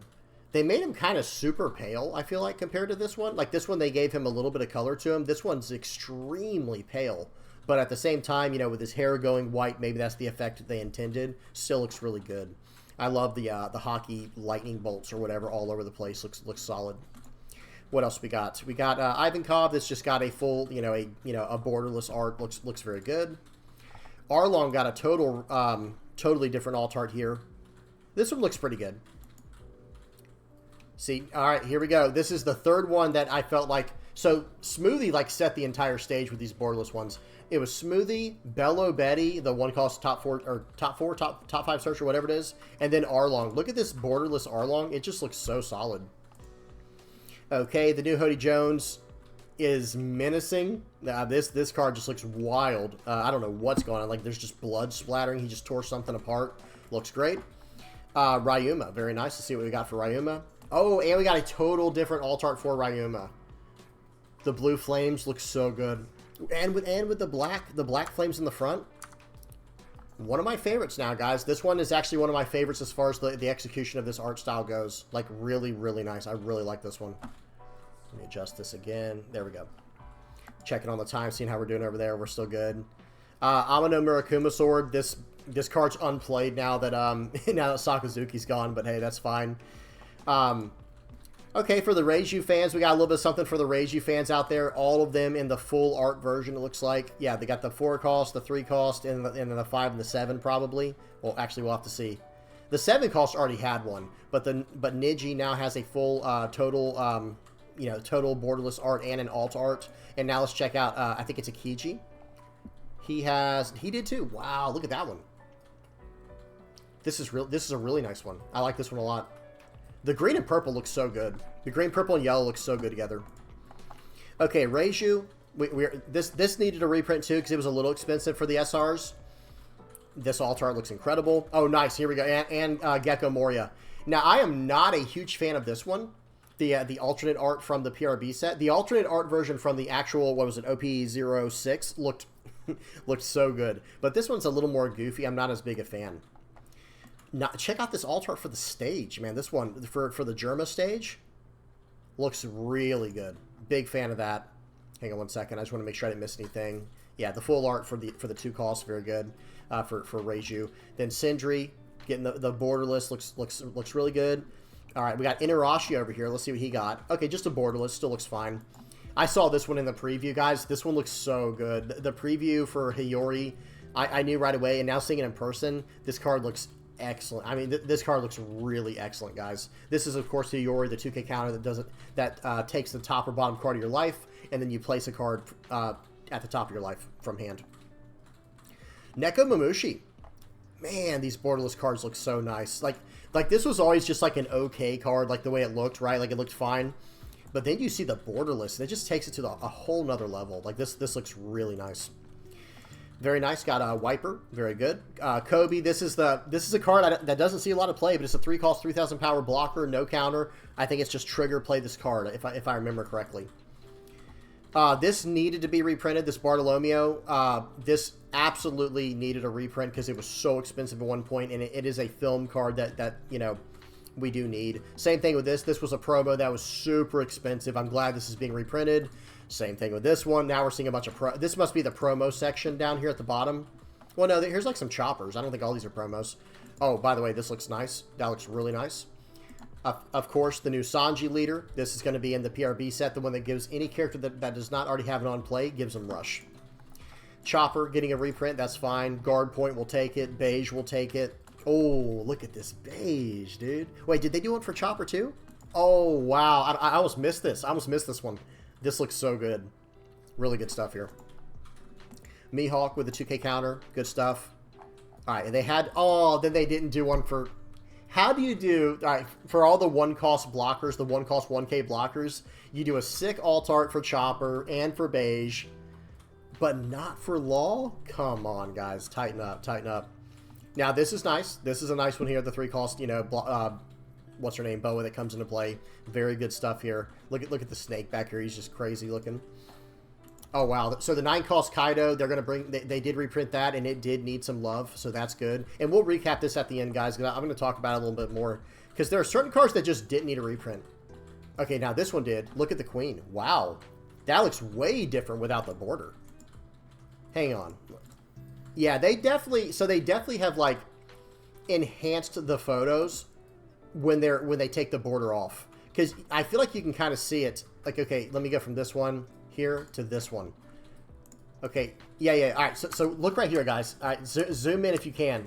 A: They made him kind of super pale, I feel like, compared to this one. Like this one, they gave him a little bit of color to him. This one's extremely pale. But at the same time, you know, with his hair going white, maybe that's the effect they intended. Still looks really good. I love the hockey lightning bolts or whatever all over the place. Looks solid. What else we got? We got Ivankov. This just got a full, a borderless art. Looks very good. Arlong got a totally different alt art here. This one looks pretty good. See, all right, here we go. This is the third one that I felt like So Smoothie like set the entire stage with these borderless ones. It was Smoothie, Bello Betty, the one cost top five search or whatever it is, and then Arlong. Look at this borderless Arlong. It just looks so solid. Okay, the new Hody Jones is menacing. This card just looks wild. I don't know what's going on. Like there's just blood splattering. He just tore something apart. Looks great. Ryuma, very nice to see what we got for Ryuma. Oh, and we got a total different alt art for Ryuma. The blue flames look so good. And with the black flames in the front. One of my favorites now, guys. This one is actually one of my favorites as far as the execution of this art style goes. Like, really, really nice. I really like this one. Let me adjust this again. There we go. Checking on the time, seeing how we're doing over there. We're still good. Amano Murakuma Sword. This card's unplayed now that now that Sakazuki's gone, but hey, that's fine. Okay, for the Reiju fans, we got a little bit of something for the Reiju fans out there. All of them in the full art version, it looks like. Yeah, they got the 4 cost, the 3 cost, and the 5 and the 7 probably. Well, actually, we'll have to see. The 7 cost already had one, but Niji now has a full total total borderless art and an alt art. And now let's check out. I think it's a Kiji. He did too. Wow, look at that one. This is a really nice one. I like this one a lot. The green and purple looks so good. The green, purple, and yellow look so good together. Okay, Reiju. This needed a reprint too because it was a little expensive for the SRs. This alt art looks incredible. Oh, nice. Here we go. And Gecko Moria. Now, I am not a huge fan of this one. The alternate art from the PRB set. The alternate art version from the actual, what was it, OP06 looked so good. But this one's a little more goofy. I'm not as big a fan. Now, check out this alt art for the stage, man. This one, for the Germa stage, looks really good. Big fan of that. Hang on one second. I just want to make sure I didn't miss anything. Yeah, the full art for the 2 costs, very good for Reiju. Then Sindri, getting the borderless, looks really good. All right, we got Inarashi over here. Let's see what he got. Okay, just a borderless. Still looks fine. I saw this one in the preview, guys. This one looks so good. The preview for Hiyori, I knew right away, and now seeing it in person, this card looks excellent. I mean, this card looks really excellent, guys. This is, of course, Hiyori, the 2K counter that takes the top or bottom card of your life, and then you place a card at the top of your life from hand. Neko Mamushi. Man, these borderless cards look so nice. Like this was always just like an okay card, like the way it looked, right? Like it looked fine. But then you see the borderless, and it just takes it to a whole nother level. Like this looks really nice. Very nice. Got a Wiper. Very good. Kobe. This is a card that doesn't see a lot of play, but it's a 3 cost, 3,000 power blocker, no counter. I think it's just trigger play this card if I remember correctly. This needed to be reprinted. This Bartolomeo. This absolutely needed a reprint because it was so expensive at one point, and it is a film card that we do need. Same thing with this. This was a promo that was super expensive. I'm glad this is being reprinted. Same thing with this one. Now we're seeing a bunch of this must be the promo section down here at the bottom. Well, no, here's like some choppers. I don't think all these are promos. Oh, by the way, this looks nice. That looks really nice. Of course, the new Sanji leader. This is going to be in the PRB set. The one that gives any character that does not already have it on play, gives them Rush. Chopper getting a reprint. That's fine. Guard Point will take it. Beige will take it. Oh, look at this Beige, dude. Wait, did they do one for Chopper too? Oh, wow. I almost missed this. I almost missed this one. This looks so good. Really good stuff here. Mihawk with the 2K counter. Good stuff. All right, and they had... Oh, then they didn't do one for... How do you do... All right, for all the 1-cost blockers, the 1-cost 1K blockers, you do a sick alt art for Chopper and for Beige, but not for Law? Come on, guys. Tighten up. Tighten up. Now, this is nice. This is a nice one here. The 3-cost, what's her name? Boa that comes into play. Very good stuff here. Look at the snake back here. He's just crazy looking. Oh, wow. So the 9-cost Kaido, they're going to bring... They did reprint that, and it did need some love, so that's good. And we'll recap this at the end, guys. I'm going to talk about it a little bit more. Because there are certain cards that just didn't need a reprint. Okay, now this one did. Look at the Queen. Wow. That looks way different without the border. Hang on. Yeah, they definitely... So they definitely have, like, enhanced the photos when they take the border off. Because I feel like you can kind of see it. Like, okay, let me go from this one here to this one. Okay, yeah. All right, so look right here, guys. All right, zoom in if you can.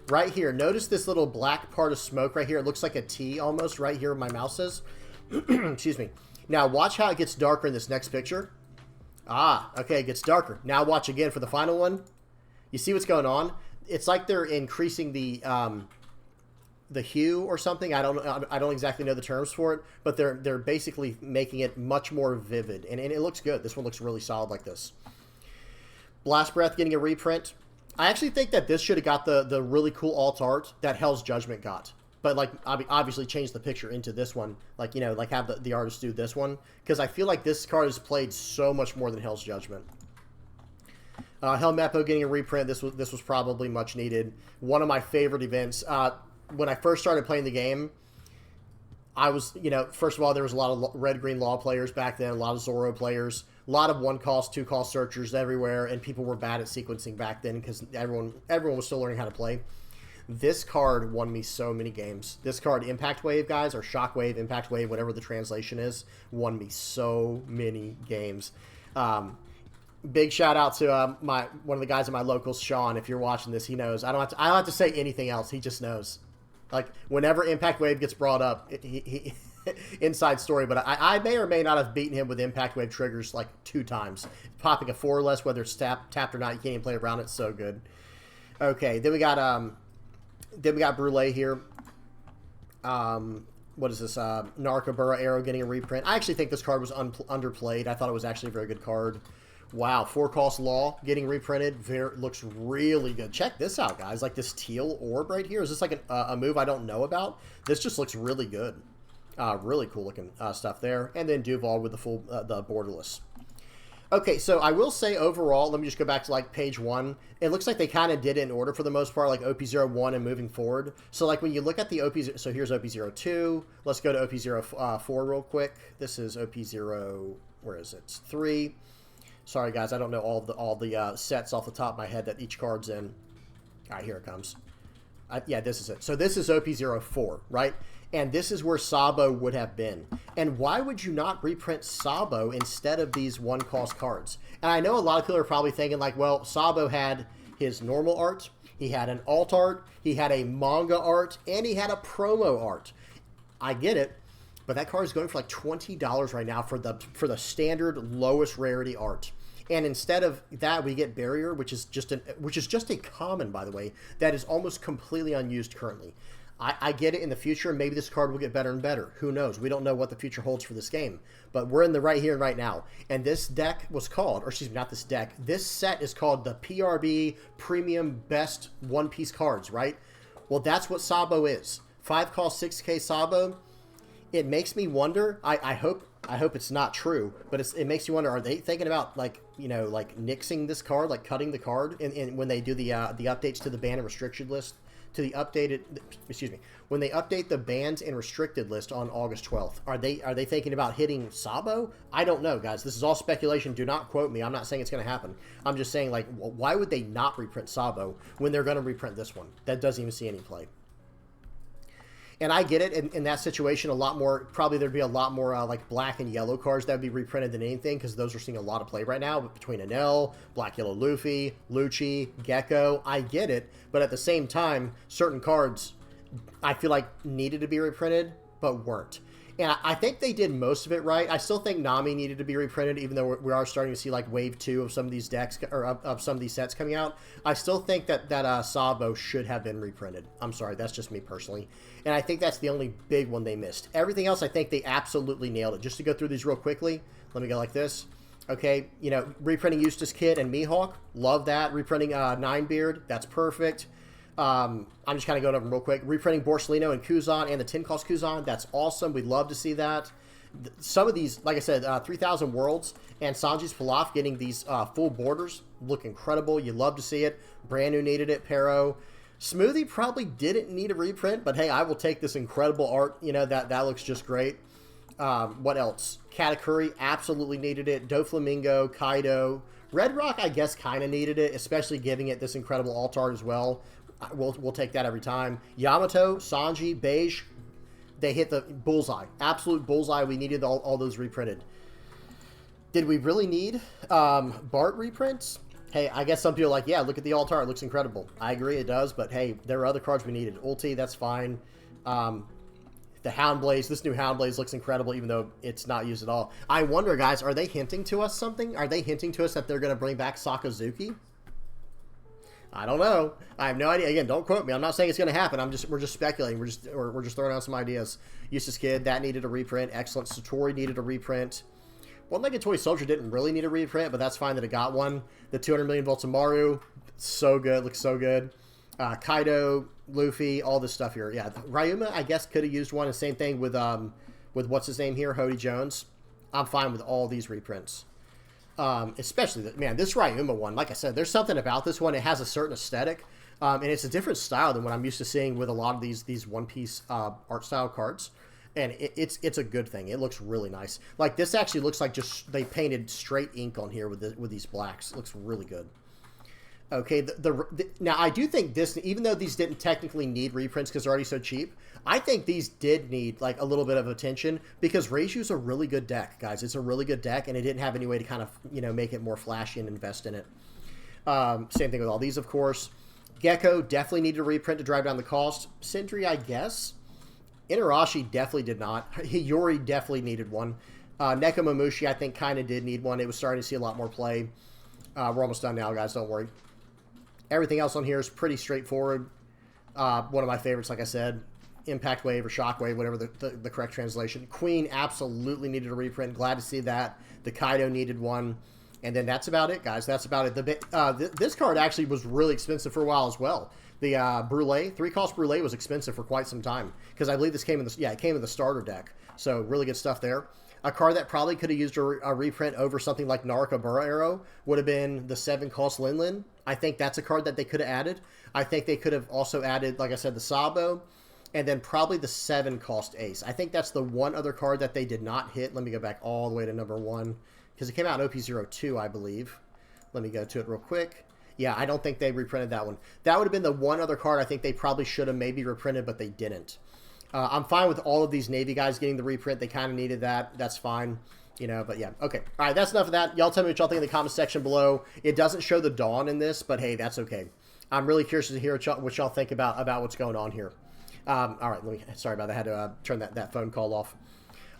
A: Right here, notice this little black part of smoke right here. It looks like a T almost right here where my mouse is. Excuse me. Now watch how it gets darker in this next picture. Ah, okay, it gets darker. Now watch again for the final one. You see what's going on? It's like they're increasing the hue or something. I don't exactly know the terms for it, but they're basically making it much more vivid, and it looks good. This one looks really solid like this. Blast Breath getting a reprint. I actually think that this should have got the really cool alt art that Hell's Judgment got. But, like, obviously change the picture into this one. Like, you know, like have the artist do this one. Because I feel like this card is played so much more than Hell's Judgment. Helmeppo getting a reprint. This was probably much needed. One of my favorite events. When I first started playing the game, I was, you know, first of all, there was a lot of red-green law players back then. A lot of Zoro players. A lot of one-cost, two-cost searchers everywhere. And people were bad at sequencing back then because everyone was still learning how to play. This card won me so many games. This card, Impact Wave, guys, or Shock Wave, Impact Wave, whatever the translation is, won me so many games. Big shout out to one of the guys at my locals, Sean. If you're watching this, he knows. I don't have to say anything else. He just knows. Like, whenever Impact Wave gets brought up, he inside story, but I may or may not have beaten him with Impact Wave triggers like 2 times. Popping a 4 or less, whether it's tapped or not, you can't even play around it. It's so good. Okay, then we got Brule here. What is this? Narcobura Arrow getting a reprint. I actually think this card was underplayed. I thought it was actually a very good card. Wow, 4-cost Law getting reprinted. Looks really good. Check this out, guys. Like this teal orb right here. Is this like a move I don't know about? This just looks really good. Really cool looking stuff there. And then Duval with the full the borderless. Okay, so I will say overall, let me just go back to like page 1. It looks like they kind of did it in order for the most part, like OP01 and moving forward. So like when you look at the OP, so here's OP02. Let's go to OP04 real quick. This is OP0, where is it? It's 3. Sorry guys, I don't know all the sets off the top of my head that each card's in. All right, here it comes. Yeah, this is it. So this is OP04, right? And this is where Sabo would have been. And why would you not reprint Sabo instead of these 1-cost cards? And I know a lot of people are probably thinking like, well, Sabo had his normal art, he had an alt art, he had a manga art, and he had a promo art. I get it, but that card is going for like $20 right now for the standard lowest rarity art. And instead of that, we get Barrier, which is just a common, by the way, that is almost completely unused currently. I get it in the future. Maybe this card will get better and better. Who knows? We don't know what the future holds for this game. But we're in the right here and right now. And this deck was called, or excuse me, not this deck. This set is called the PRB Premium Best One-Piece Cards, right? Well, that's what Sabo is. 5-cost 6K Sabo. It makes me wonder. I hope it's not true, but it makes you wonder, are they thinking about like, you know, like nixing this card, like cutting the card in when they do the updates to the ban and restricted list, to the updated, excuse me, when they update the bans and restricted list on August 12th, are they thinking about hitting Sabo? I don't know, guys. This is all speculation. Do not quote me. I'm not saying it's going to happen. I'm just saying, like, why would they not reprint Sabo when they're going to reprint this one? That doesn't even see any play. And I get it, in that situation, a lot more, probably there'd be a lot more like black and yellow cards that would be reprinted than anything, because those are seeing a lot of play right now between Enel, Black Yellow Luffy, Lucci, Gecko. I get it, but at the same time, certain cards I feel like needed to be reprinted, but weren't. And I think they did most of it right. I still think Nami needed to be reprinted, even though we are starting to see like wave 2 of some of these decks, or of some of these sets coming out. I still think that Sabo should have been reprinted. I'm sorry, that's just me personally. And I think that's the only big one they missed. Everything else, I think they absolutely nailed it. Just to go through these real quickly, let me go like this. Okay, you know, reprinting Eustace Kid and Mihawk, love that. Reprinting Ninebeard, that's perfect. I'm just kind of going over them real quick. Reprinting Borsellino and Kuzan and the 10-cost Kuzan, that's awesome. We'd love to see that. Some of these, like I said, 3000 Worlds and Sanji's Pilaf getting these full borders look incredible. You love to see it. Brand new needed it. Pero. Smoothie probably didn't need a reprint, but hey, I will take this incredible art. You know, that looks just great. What else? Katakuri absolutely needed it. Doflamingo, Kaido. Red Rock, I guess, kind of needed it, especially giving it this incredible alt art as well. We'll take that every time. Yamato, Sanji, Beige, they hit the bullseye. Absolute bullseye. We needed all those reprinted. Did we really need Bart reprints? Hey, I guess some people are like, yeah, look at the alt art. It looks incredible. I agree, it does. But hey, there are other cards we needed. Ulti, that's fine. The Houndblaze, this new Houndblaze looks incredible, even though it's not used at all. I wonder, guys, are they hinting to us something? Are they hinting to us that they're going to bring back Sakazuki? I don't know. I have no idea. Again, don't quote me. I'm not saying it's going to happen. We're just speculating. We're just throwing out some ideas. Eustace Kid, that needed a reprint. Excellent. Satori needed a reprint. One-Legged Toy Soldier didn't really need a reprint, but that's fine that it got one. The 200 million volts of Maru, so good. Looks so good. Kaido, Luffy, all this stuff here. Yeah, Ryuma, I guess, could have used one. And same thing with what's his name here, Hody Jones. I'm fine with all these reprints. Especially, man, this Ryuma one, like I said, there's something about this one. It has a certain aesthetic, and it's a different style than what I'm used to seeing with a lot of these One-Piece art style cards. And it's a good thing. It looks really nice. Like, this actually looks like just they painted straight ink on here with these blacks. It looks really good. Okay, now I do think this, even though these didn't technically need reprints because they're already so cheap, I think these did need like a little bit of attention because Reiju's a really good deck, guys. It's a really good deck, and it didn't have any way to kind of, you know, make it more flashy and invest in it. Same thing with all these, of course. Gecko definitely needed a reprint to drive down the cost. Sindri, I guess. Inarashi definitely did not. Hiyori definitely needed one. Nekomamushi, I think, kind of did need one. It was starting to see a lot more play. We're almost done now, guys. Don't worry. Everything else on here is pretty straightforward. One of my favorites, like I said, Impact Wave or Shock Wave, whatever the correct translation. Queen absolutely needed a reprint. Glad to see that. The Kaido needed one. And then that's about it, guys. That's about it. This card actually was really expensive for a while as well. The Brûlé, 3-cost Brûlé was expensive for quite some time. Because I believe this came in the, it came in the starter deck. So really good stuff there. A card that probably could have used a reprint over something like Narakabura Arrow would have been the 7-cost Linlin. I think that's a card that they could have added. I think they could have also added, like I said, the Sabo, and then probably the 7-cost Ace. I think that's the one other card that they did not hit. Let me go back all the way to number 1, because it came out in OP02, I believe. Let me go to it real quick. Yeah, I don't think they reprinted that one. That would have been the one other card I think they probably should have maybe reprinted, but they didn't. I'm fine with all of these Navy guys getting the reprint. They kind of needed that. That's fine. You know, but yeah. Okay. All right, that's enough of that. Y'all tell me what y'all think in the comment section below. It doesn't show the Dawn in this, but hey, that's okay. I'm really curious to hear what y'all think about what's going on here. All right, sorry about that. I had to turn that phone call off.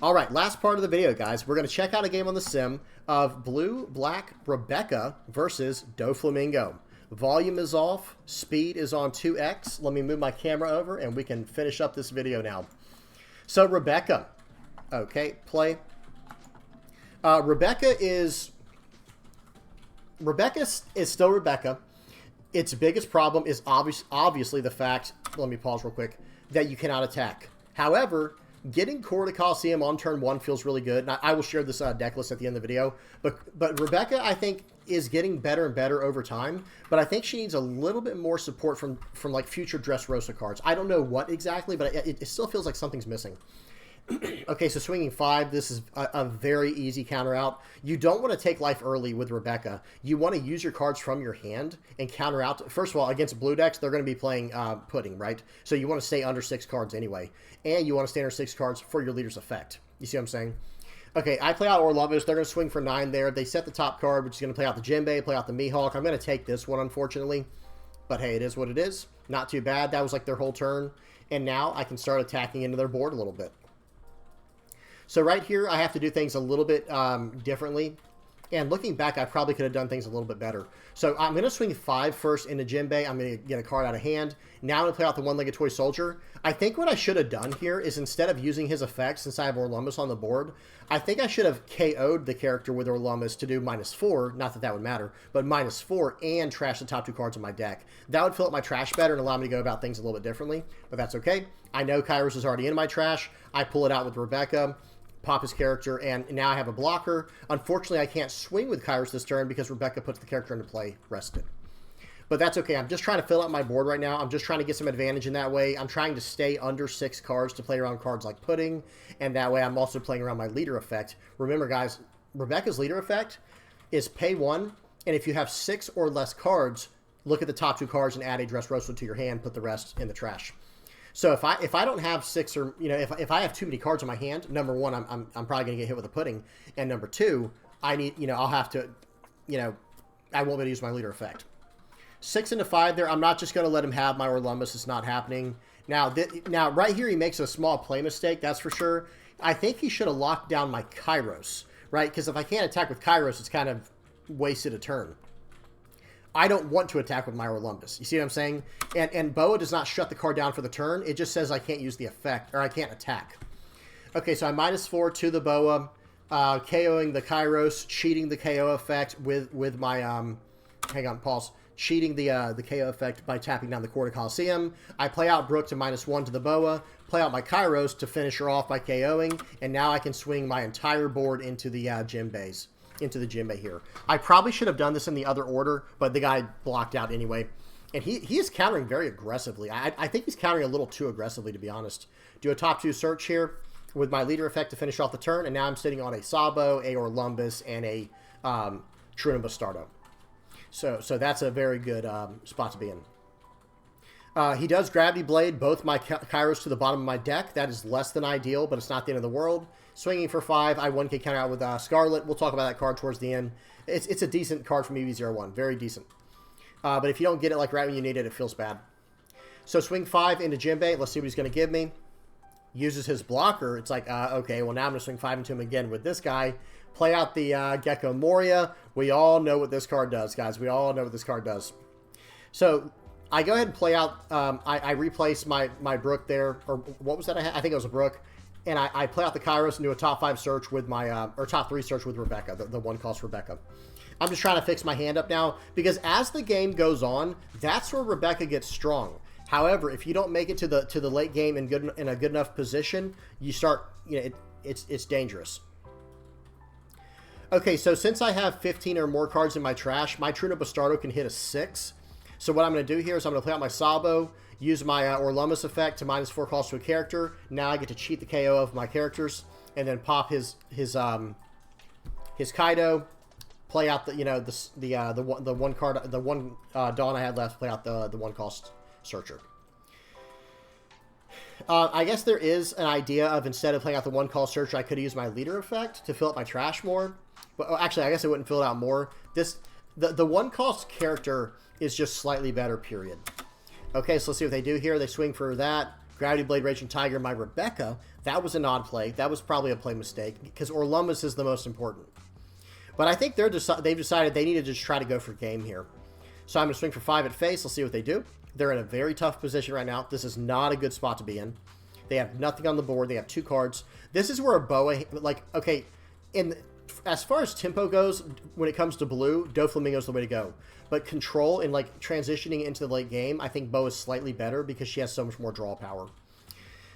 A: All right, last part of the video, guys. We're going to check out a game on the sim of Blue Black Rebecca versus Doflamingo. Volume is off. Speed is on 2x. Let me move my camera over, and we can finish up this video now. So, Rebecca. Okay, play. Rebecca is still Rebecca. Its biggest problem is obviously the fact, let me pause real quick, that you cannot attack. However, getting Core to Coliseum on turn 1 feels really good. And I will share this deck list at the end of the video. But Rebecca, I think, is getting better and better over time. But I think she needs a little bit more support from like future Dressrosa cards. I don't know what exactly, but it still feels like something's missing. Okay, so swinging 5, this is a very easy counter out. You don't want to take life early with Rebecca. You want to use your cards from your hand and counter out. First of all, against blue decks, they're going to be playing Pudding, right? So you want to stay under 6 cards anyway. And you want to stay under 6 cards for your leader's effect. You see what I'm saying? Okay, I play out Orlumbus. They're going to swing for 9 there. They set the top card, which is going to play out the Jinbei, play out the Mihawk. I'm going to take this one, unfortunately. But hey, it is what it is. Not too bad. That was like their whole turn. And now I can start attacking into their board a little bit. So right here, I have to do things a little bit differently. And looking back, I probably could have done things a little bit better. So I'm going to swing 5 first into Jinbei. I'm going to get a card out of hand. Now I'm going to play out the One-Legged Toy Soldier. I think what I should have done here is instead of using his effects, since I have Orlumbus on the board, I think I should have KO'd the character with Orlumbus to do -4. Not that that would matter, but -4 and trash the top 2 cards of my deck. That would fill up my trash better and allow me to go about things a little bit differently, but that's okay. I know Kairos is already in my trash. I pull it out with Rebecca, pop his character, and now I have a blocker. Unfortunately, I can't swing with Kairos this turn because Rebecca puts the character into play rested. But that's okay. I'm just trying to fill out my board right now. I'm just trying to get some advantage in that way. I'm trying to stay under 6 cards to play around cards like Pudding, and that way I'm also playing around my leader effect. Remember, guys, Rebecca's leader effect is pay 1, and if you have 6 or less cards, look at the top 2 cards and add a Dressrosa to your hand, put the rest in the trash. So if I don't have 6 or, you know, if I have too many cards in my hand, number 1, I'm probably going to get hit with a Pudding. And number 2, I need, you know, I'll have to, you know, I won't be able to use my leader effect. 6 into 5 there. I'm not just going to let him have my Orlumbus. It's not happening. Now right here he makes a small play mistake, that's for sure. I think he should have locked down my Kairos, right? Because if I can't attack with Kairos, it's kind of wasted a turn. I don't want to attack with my Orlumbus. You see what I'm saying? And Boa does not shut the card down for the turn. It just says I can't use the effect, or I can't attack. Okay, so I'm -4 to the Boa, KOing the Kairos, cheating the KO effect with my, hang on, pause. Cheating the KO effect by tapping down the Court of Coliseum. I play out Brook to -1 to the Boa, play out my Kairos to finish her off by KOing, and now I can swing my entire board into the Jinbeis. Into the Jinbei here. I probably should have done this in the other order, but the guy blocked out anyway. And he is countering very aggressively. I think he's countering a little too aggressively, to be honest. Do a top 2 search here with my leader effect to finish off the turn, and now I'm sitting on a Sabo, a Orlumbus, and a Truna Bastardo. So that's a very good spot to be in. He does Gravity Blade both my Kairos to the bottom of my deck. That is less than ideal, but it's not the end of the world. Swinging for 5, I 1K counter out with Scarlet. We'll talk about that card towards the end. It's a decent card from EV01. Very decent. But if you don't get it like right when you need it, it feels bad. So swing 5 into Jinbei. Let's see what he's going to give me. Uses his blocker. It's like, okay, well now I'm going to swing 5 into him again with this guy. Play out the Gecko Moria. We all know what this card does, guys. We all know what this card does. So I go ahead and play out. I replace my Brook there. Or what was that? I think it was a Brook. And I play out the Kairos and do a top 5 search with my, or top 3 search with Rebecca, the one cost Rebecca. I'm just trying to fix my hand up now, because as the game goes on, that's where Rebecca gets strong. However, if you don't make it to the late game in a good enough position, you start, you know, it's dangerous. Okay, so since I have 15 or more cards in my trash, my Truna Bastardo can hit a 6. So what I'm going to do here is I'm going to play out my Sabo, use my Orlumbus effect to -4 cost to a character. Now I get to cheat the KO of my characters, and then pop his Kaido, play out the one Dawn I had left, play out the 1 cost Searcher. I guess there is an idea of, instead of playing out the 1 cost Searcher, I could use my leader effect to fill up my trash more. But actually, I guess I wouldn't fill it out more. The 1 cost character is just slightly better, period. Okay, so let's see what they do here. They swing for that. Gravity Blade, Raging Tiger, my Rebecca. That was an odd play. That was probably a play mistake, because Orlumbus is the most important. But I think they've decided they need to just try to go for game here. So I'm going to swing for 5 at face. Let's see what they do. They're in a very tough position right now. This is not a good spot to be in. They have nothing on the board. They have 2 cards. This is where a Boa, like, okay, as far as tempo goes, when it comes to blue, Doflamingo's the way to go. But control and like transitioning into the late game, I think Bo is slightly better because she has so much more draw power.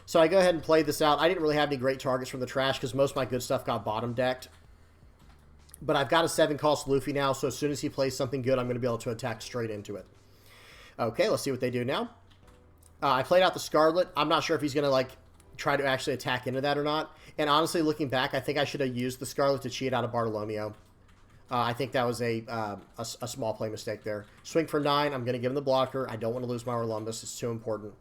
A: So I go ahead and play this out. I didn't really have any great targets from the trash because most of my good stuff got bottom decked. But I've got a 7 cost Luffy now, so as soon as he plays something good, I'm going to be able to attack straight into it. Okay, let's see what they do now. I played out the Scarlet. I'm not sure if he's going to like try to actually attack into that or not. And honestly, looking back, I think I should have used the Scarlet to cheat out of Bartolomeo. I think that was a small play mistake there. Swing for 9. I'm going to give him the blocker. I don't want to lose my Orlumbus. It's too important.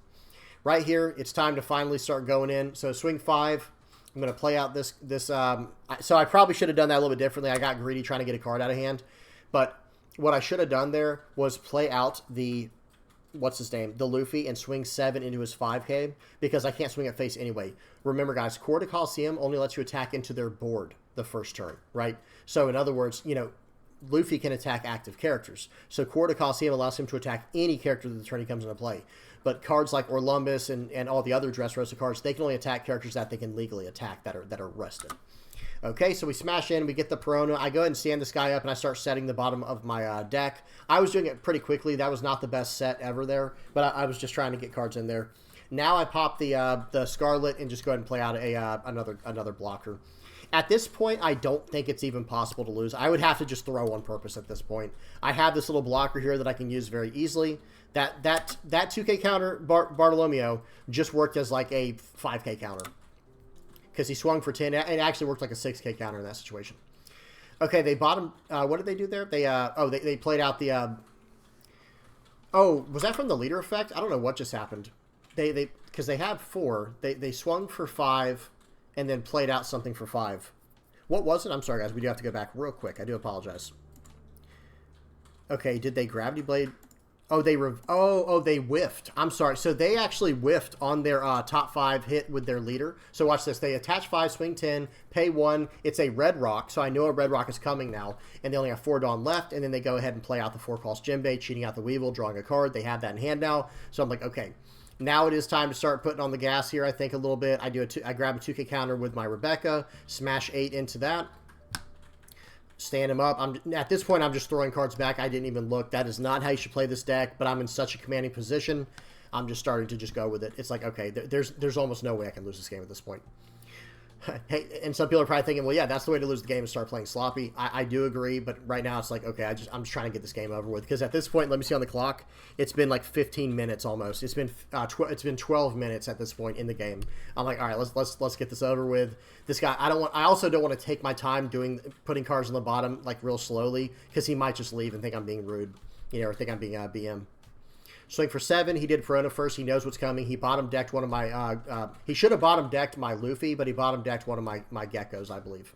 A: Right here, it's time to finally start going in. So swing 5. I'm going to play out this. So I probably should have done that a little bit differently. I got greedy trying to get a card out of hand. But what I should have done there was play out the, what's his name, the Luffy, and swing 7 into his 5K, because I can't swing at face anyway. Remember, guys, Court of Coliseum only lets you attack into their board the first turn, right? So in other words, you know, Luffy can attack active characters. So Court of Coliseum allows him to attack any character that the turn he comes into play. But cards like Orlumbus and all the other Dressrosa cards, they can only attack characters that they can legally attack that are rested. Okay, so we smash in, we get the Perona. I go ahead and stand this guy up, and I start setting the bottom of my deck. I was doing it pretty quickly. That was not the best set ever there, but I was just trying to get cards in there. Now I pop the Scarlet and just go ahead and play out another blocker. At this point, I don't think it's even possible to lose. I would have to just throw on purpose at this point. I have this little blocker here that I can use very easily. That 2K counter, Bartolomeo, just worked as like a 5K counter, because he swung for 10. It actually worked like a 6K counter in that situation. Okay, they bottom. What did they do there? They played out the. Oh, was that from the leader effect? I don't know what just happened. Because they have 4. They swung for 5, and then played out something for 5. What was it? I'm sorry, guys. We do have to go back real quick. I do apologize. Okay, did they Gravity Blade? Oh, they whiffed. I'm sorry. So they actually whiffed on their top 5 hit with their leader. So watch this. They attach 5, swing 10, pay 1. It's a red rock, so I know a red rock is coming now. And they only have 4 Dawn left, and then they go ahead and play out the 4-cost Jinbei, cheating out the Weevil, drawing a card. They have that in hand now. So I'm like, okay, now it is time to start putting on the gas here, I think, a little bit. I grab a 2K counter with my Rebecca, smash 8 into that. Stand him up. At this point, I'm just throwing cards back. I didn't even look. That is not how you should play this deck, but I'm in such a commanding position. I'm just starting to just go with it. It's like, okay, there's almost no way I can lose this game at this point. Hey, and some people are probably thinking, well, yeah, that's the way to lose the game is start playing sloppy. I do agree, but right now it's like, okay, I'm just trying to get this game over with, because at this point, let me see on the clock, it's been like 15 minutes almost. It's been 12 minutes at this point in the game. I'm like, all right, let's get this over with. This guy, I also don't want to take my time putting cards on the bottom like real slowly, because he might just leave and think I'm being rude, or think I'm being BM. Swing for 7. He did Perona first. He knows what's coming. He bottom decked one of my... he should have bottom decked my Luffy, but he bottom decked one of my Geckos, I believe.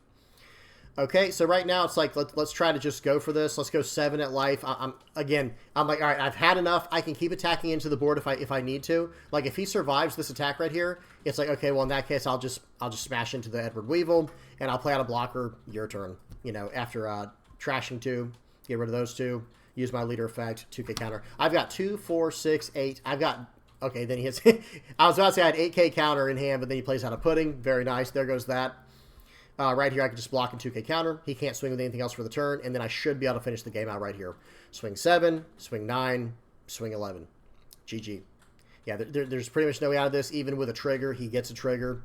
A: Okay, so right now it's like, let's try to just go for this. Let's go 7 at life. I'm like, all right, I've had enough. I can keep attacking into the board if I need to. Like, if he survives this attack right here, it's like, okay, well, in that case, I'll just smash into the Edward Weevil, and I'll play out a blocker. Your turn. After trashing 2, get rid of those 2. Use my leader effect, 2K counter. I've got 2, 4, 6, 8. I've got... Okay, then he hits... I was about to say I had 8K counter in hand, but then he plays out a pudding. Very nice. There goes that. Right here, I can just block and 2K counter. He can't swing with anything else for the turn, and then I should be able to finish the game out right here. Swing 7, swing 9, swing 11. GG. Yeah, there's pretty much no way out of this. Even with a trigger, he gets a trigger.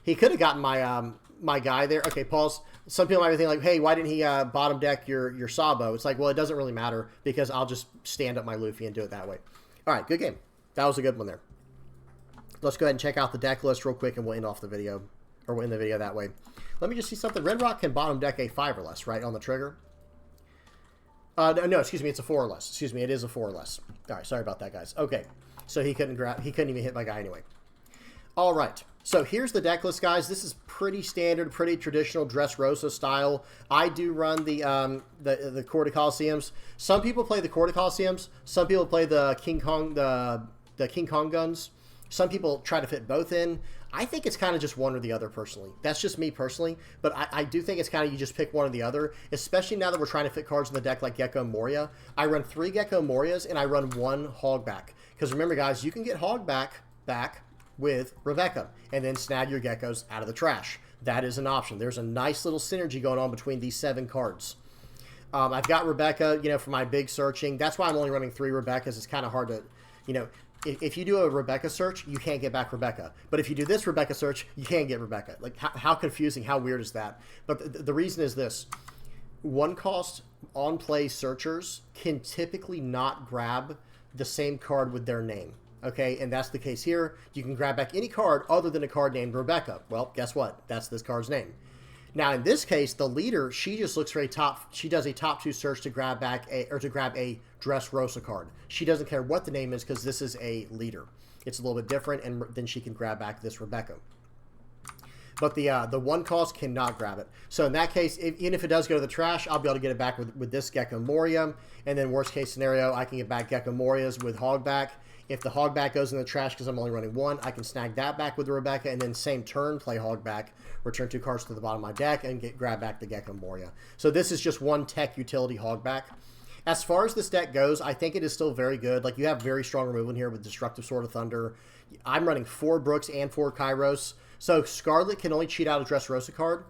A: He could have gotten my my guy there. Okay, pause. Some people might be thinking like, hey, why didn't he bottom deck your Sabo? It's like, well, it doesn't really matter, because I'll just stand up my Luffy and do it that way. All right, good game. That was a good one there. Let's go ahead and check out the deck list real quick, and we'll end off the video, or we'll end the video that way. Let me just see something. Red Rock can bottom deck a 5 or less, right, on the trigger? No, excuse me, it's a 4 or less. Excuse me, it is a 4 or less. All right, sorry about that, guys. Okay, so he couldn't even hit my guy anyway. All right, so here's the deck list, guys. This is pretty standard, pretty traditional Dressrosa style. I do run the Court of Coliseums. Some people play the Court of Coliseums. Some people play the King Kong, the King Kong guns. Some people try to fit both in. I think it's kind of just one or the other, personally. That's just me personally, but I do think it's kind of you just pick one or the other, especially now that we're trying to fit cards in the deck like Gecko Moria. I run 3 Gecko Morias, and I run 1 Hogback. Because remember, guys, you can get Hogback back with Rebecca, and then snag your Geckos out of the trash. That is an option. There's a nice little synergy going on between these 7 cards. I've got Rebecca, for my big searching. That's why I'm only running 3 Rebeccas. It's kind of hard to, if you do a Rebecca search, you can't get back Rebecca. But if you do this Rebecca search, you can get Rebecca. Like, how confusing, how weird is that? But the reason is this. 1-cost on-play searchers can typically not grab the same card with their name. Okay, and that's the case here. You can grab back any card other than a card named Rebecca. Well, guess what? That's this card's name. Now, in this case, the leader, she just looks for a she does a top 2 search to grab back to grab a Dressrosa card. She doesn't care what the name is, because this is a leader. It's a little bit different, and then she can grab back this Rebecca. But the 1-cost cannot grab it. So in that case, even if it does go to the trash, I'll be able to get it back with this Gecko Moria. And then worst case scenario, I can get back Gecko Morias with Hogback. If the Hogback goes in the trash because I'm only running 1, I can snag that back with the Rebecca, and then same turn, play Hogback, return 2 cards to the bottom of my deck, and grab back the Gecko Moria. So this is just 1 tech utility Hogback. As far as this deck goes, I think it is still very good. Like, you have very strong removal in here with Destructive Sword of Thunder. I'm running 4 Brooks and 4 Kairos. So Scarlet can only cheat out a Dressrosa card.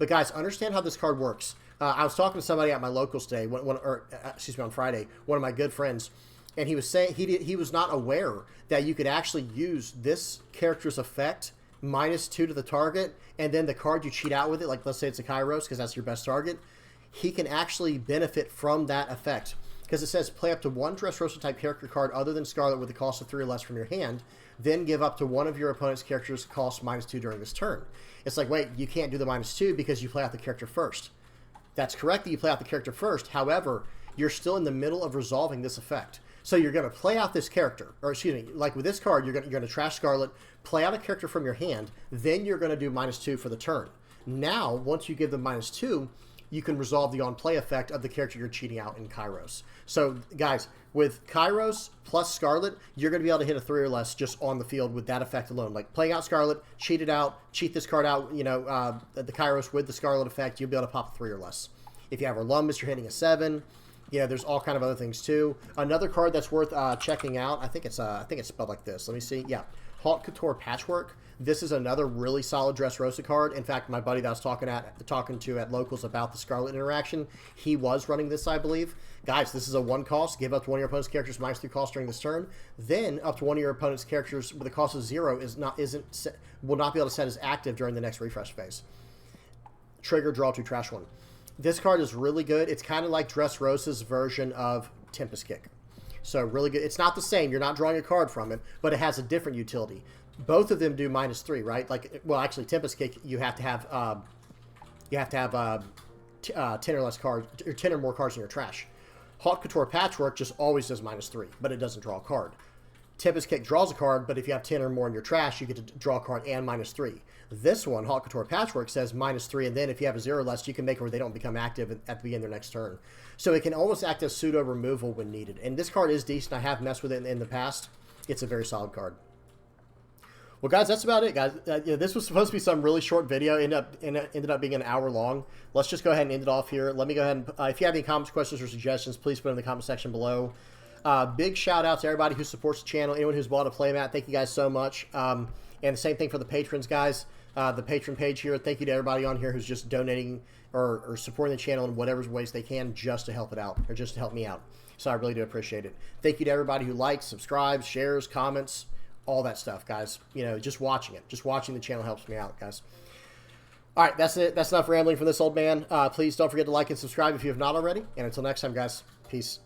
A: But guys, understand how this card works. I was talking to somebody at my locals today, on Friday, one of my good friends, and he was saying he was not aware that you could actually use this character's effect -2 to the target, and then the card you cheat out with it, like let's say it's a Kairos because that's your best target, he can actually benefit from that effect. Because it says play up to 1 Dressrosa type character card other than Scarlet with a cost of 3 or less from your hand, then give up to one of your opponent's characters cost -2 during this turn. It's like, wait, you can't do the -2 because you play out the character first. That's correct that you play out the character first. However, you're still in the middle of resolving this effect. So you're going to play out this character, or excuse me, like with this card, you're going to trash Scarlet, play out a character from your hand, then you're going to do -2 for the turn. Now, once you give them -2, you can resolve the on-play effect of the character you're cheating out in Kairos. So, guys, with Kairos plus Scarlet, you're going to be able to hit a 3 or less just on the field with that effect alone. Like, playing out Scarlet, cheat it out, cheat this card out, you know, the Kairos with the Scarlet effect, you'll be able to pop a 3 or less. If you have Orlumbus, you're hitting a 7. Yeah, there's all kind of other things, too. Another card that's worth checking out, I think it's spelled like this. Let me see. Yeah, Haute Couture Patchwork. This is another really solid Dressrosa card. In fact, my buddy that I was talking to at Locals about the Scarlet interaction, he was running this, I believe. Guys, this is a 1 cost. Give up to one of your opponent's characters -3 cost during this turn. Then up to one of your opponent's characters with a cost of 0 will not be able to set as active during the next refresh phase. Trigger, draw 2, trash 1. This card is really good. It's kind of like Dressrosa's version of Tempest Kick. So really good. It's not the same. You're not drawing a card from it, but it has a different utility. Both of them do -3, right? Like, well, actually, Tempest Kick, you have to have 10 or less cards, or 10 or more cards in your trash. Haute Couture Patchwork just always does -3, but it doesn't draw a card. Tempest Kick draws a card, but if you have 10 or more in your trash, you get to draw a card and -3. This one, Haute Couture Patchwork, says -3, and then if you have a 0 or less, you can make it where they don't become active at the beginning of their next turn. So it can almost act as pseudo removal when needed. And this card is decent. I have messed with it in the past. It's a very solid card. Well, guys, that's about it, guys. This was supposed to be some really short video. Ended up being an hour long. Let's just go ahead and end it off here. Let me go ahead and, if you have any comments, questions, or suggestions, please put them in the comment section below. Big shout out to everybody who supports the channel, anyone who's bought a playmat. Thank you guys so much. And the same thing for the patrons, guys. The patron page here. Thank you to everybody on here who's just donating or supporting the channel in whatever ways they can just to help it out, or just to help me out. So I really do appreciate it. Thank you to everybody who likes, subscribes, shares, comments, all that stuff, guys. You know, just watching it. Just watching the channel helps me out, guys. All right, that's it. That's enough rambling from this old man. Please don't forget to like and subscribe if you have not already. And until next time, guys, peace.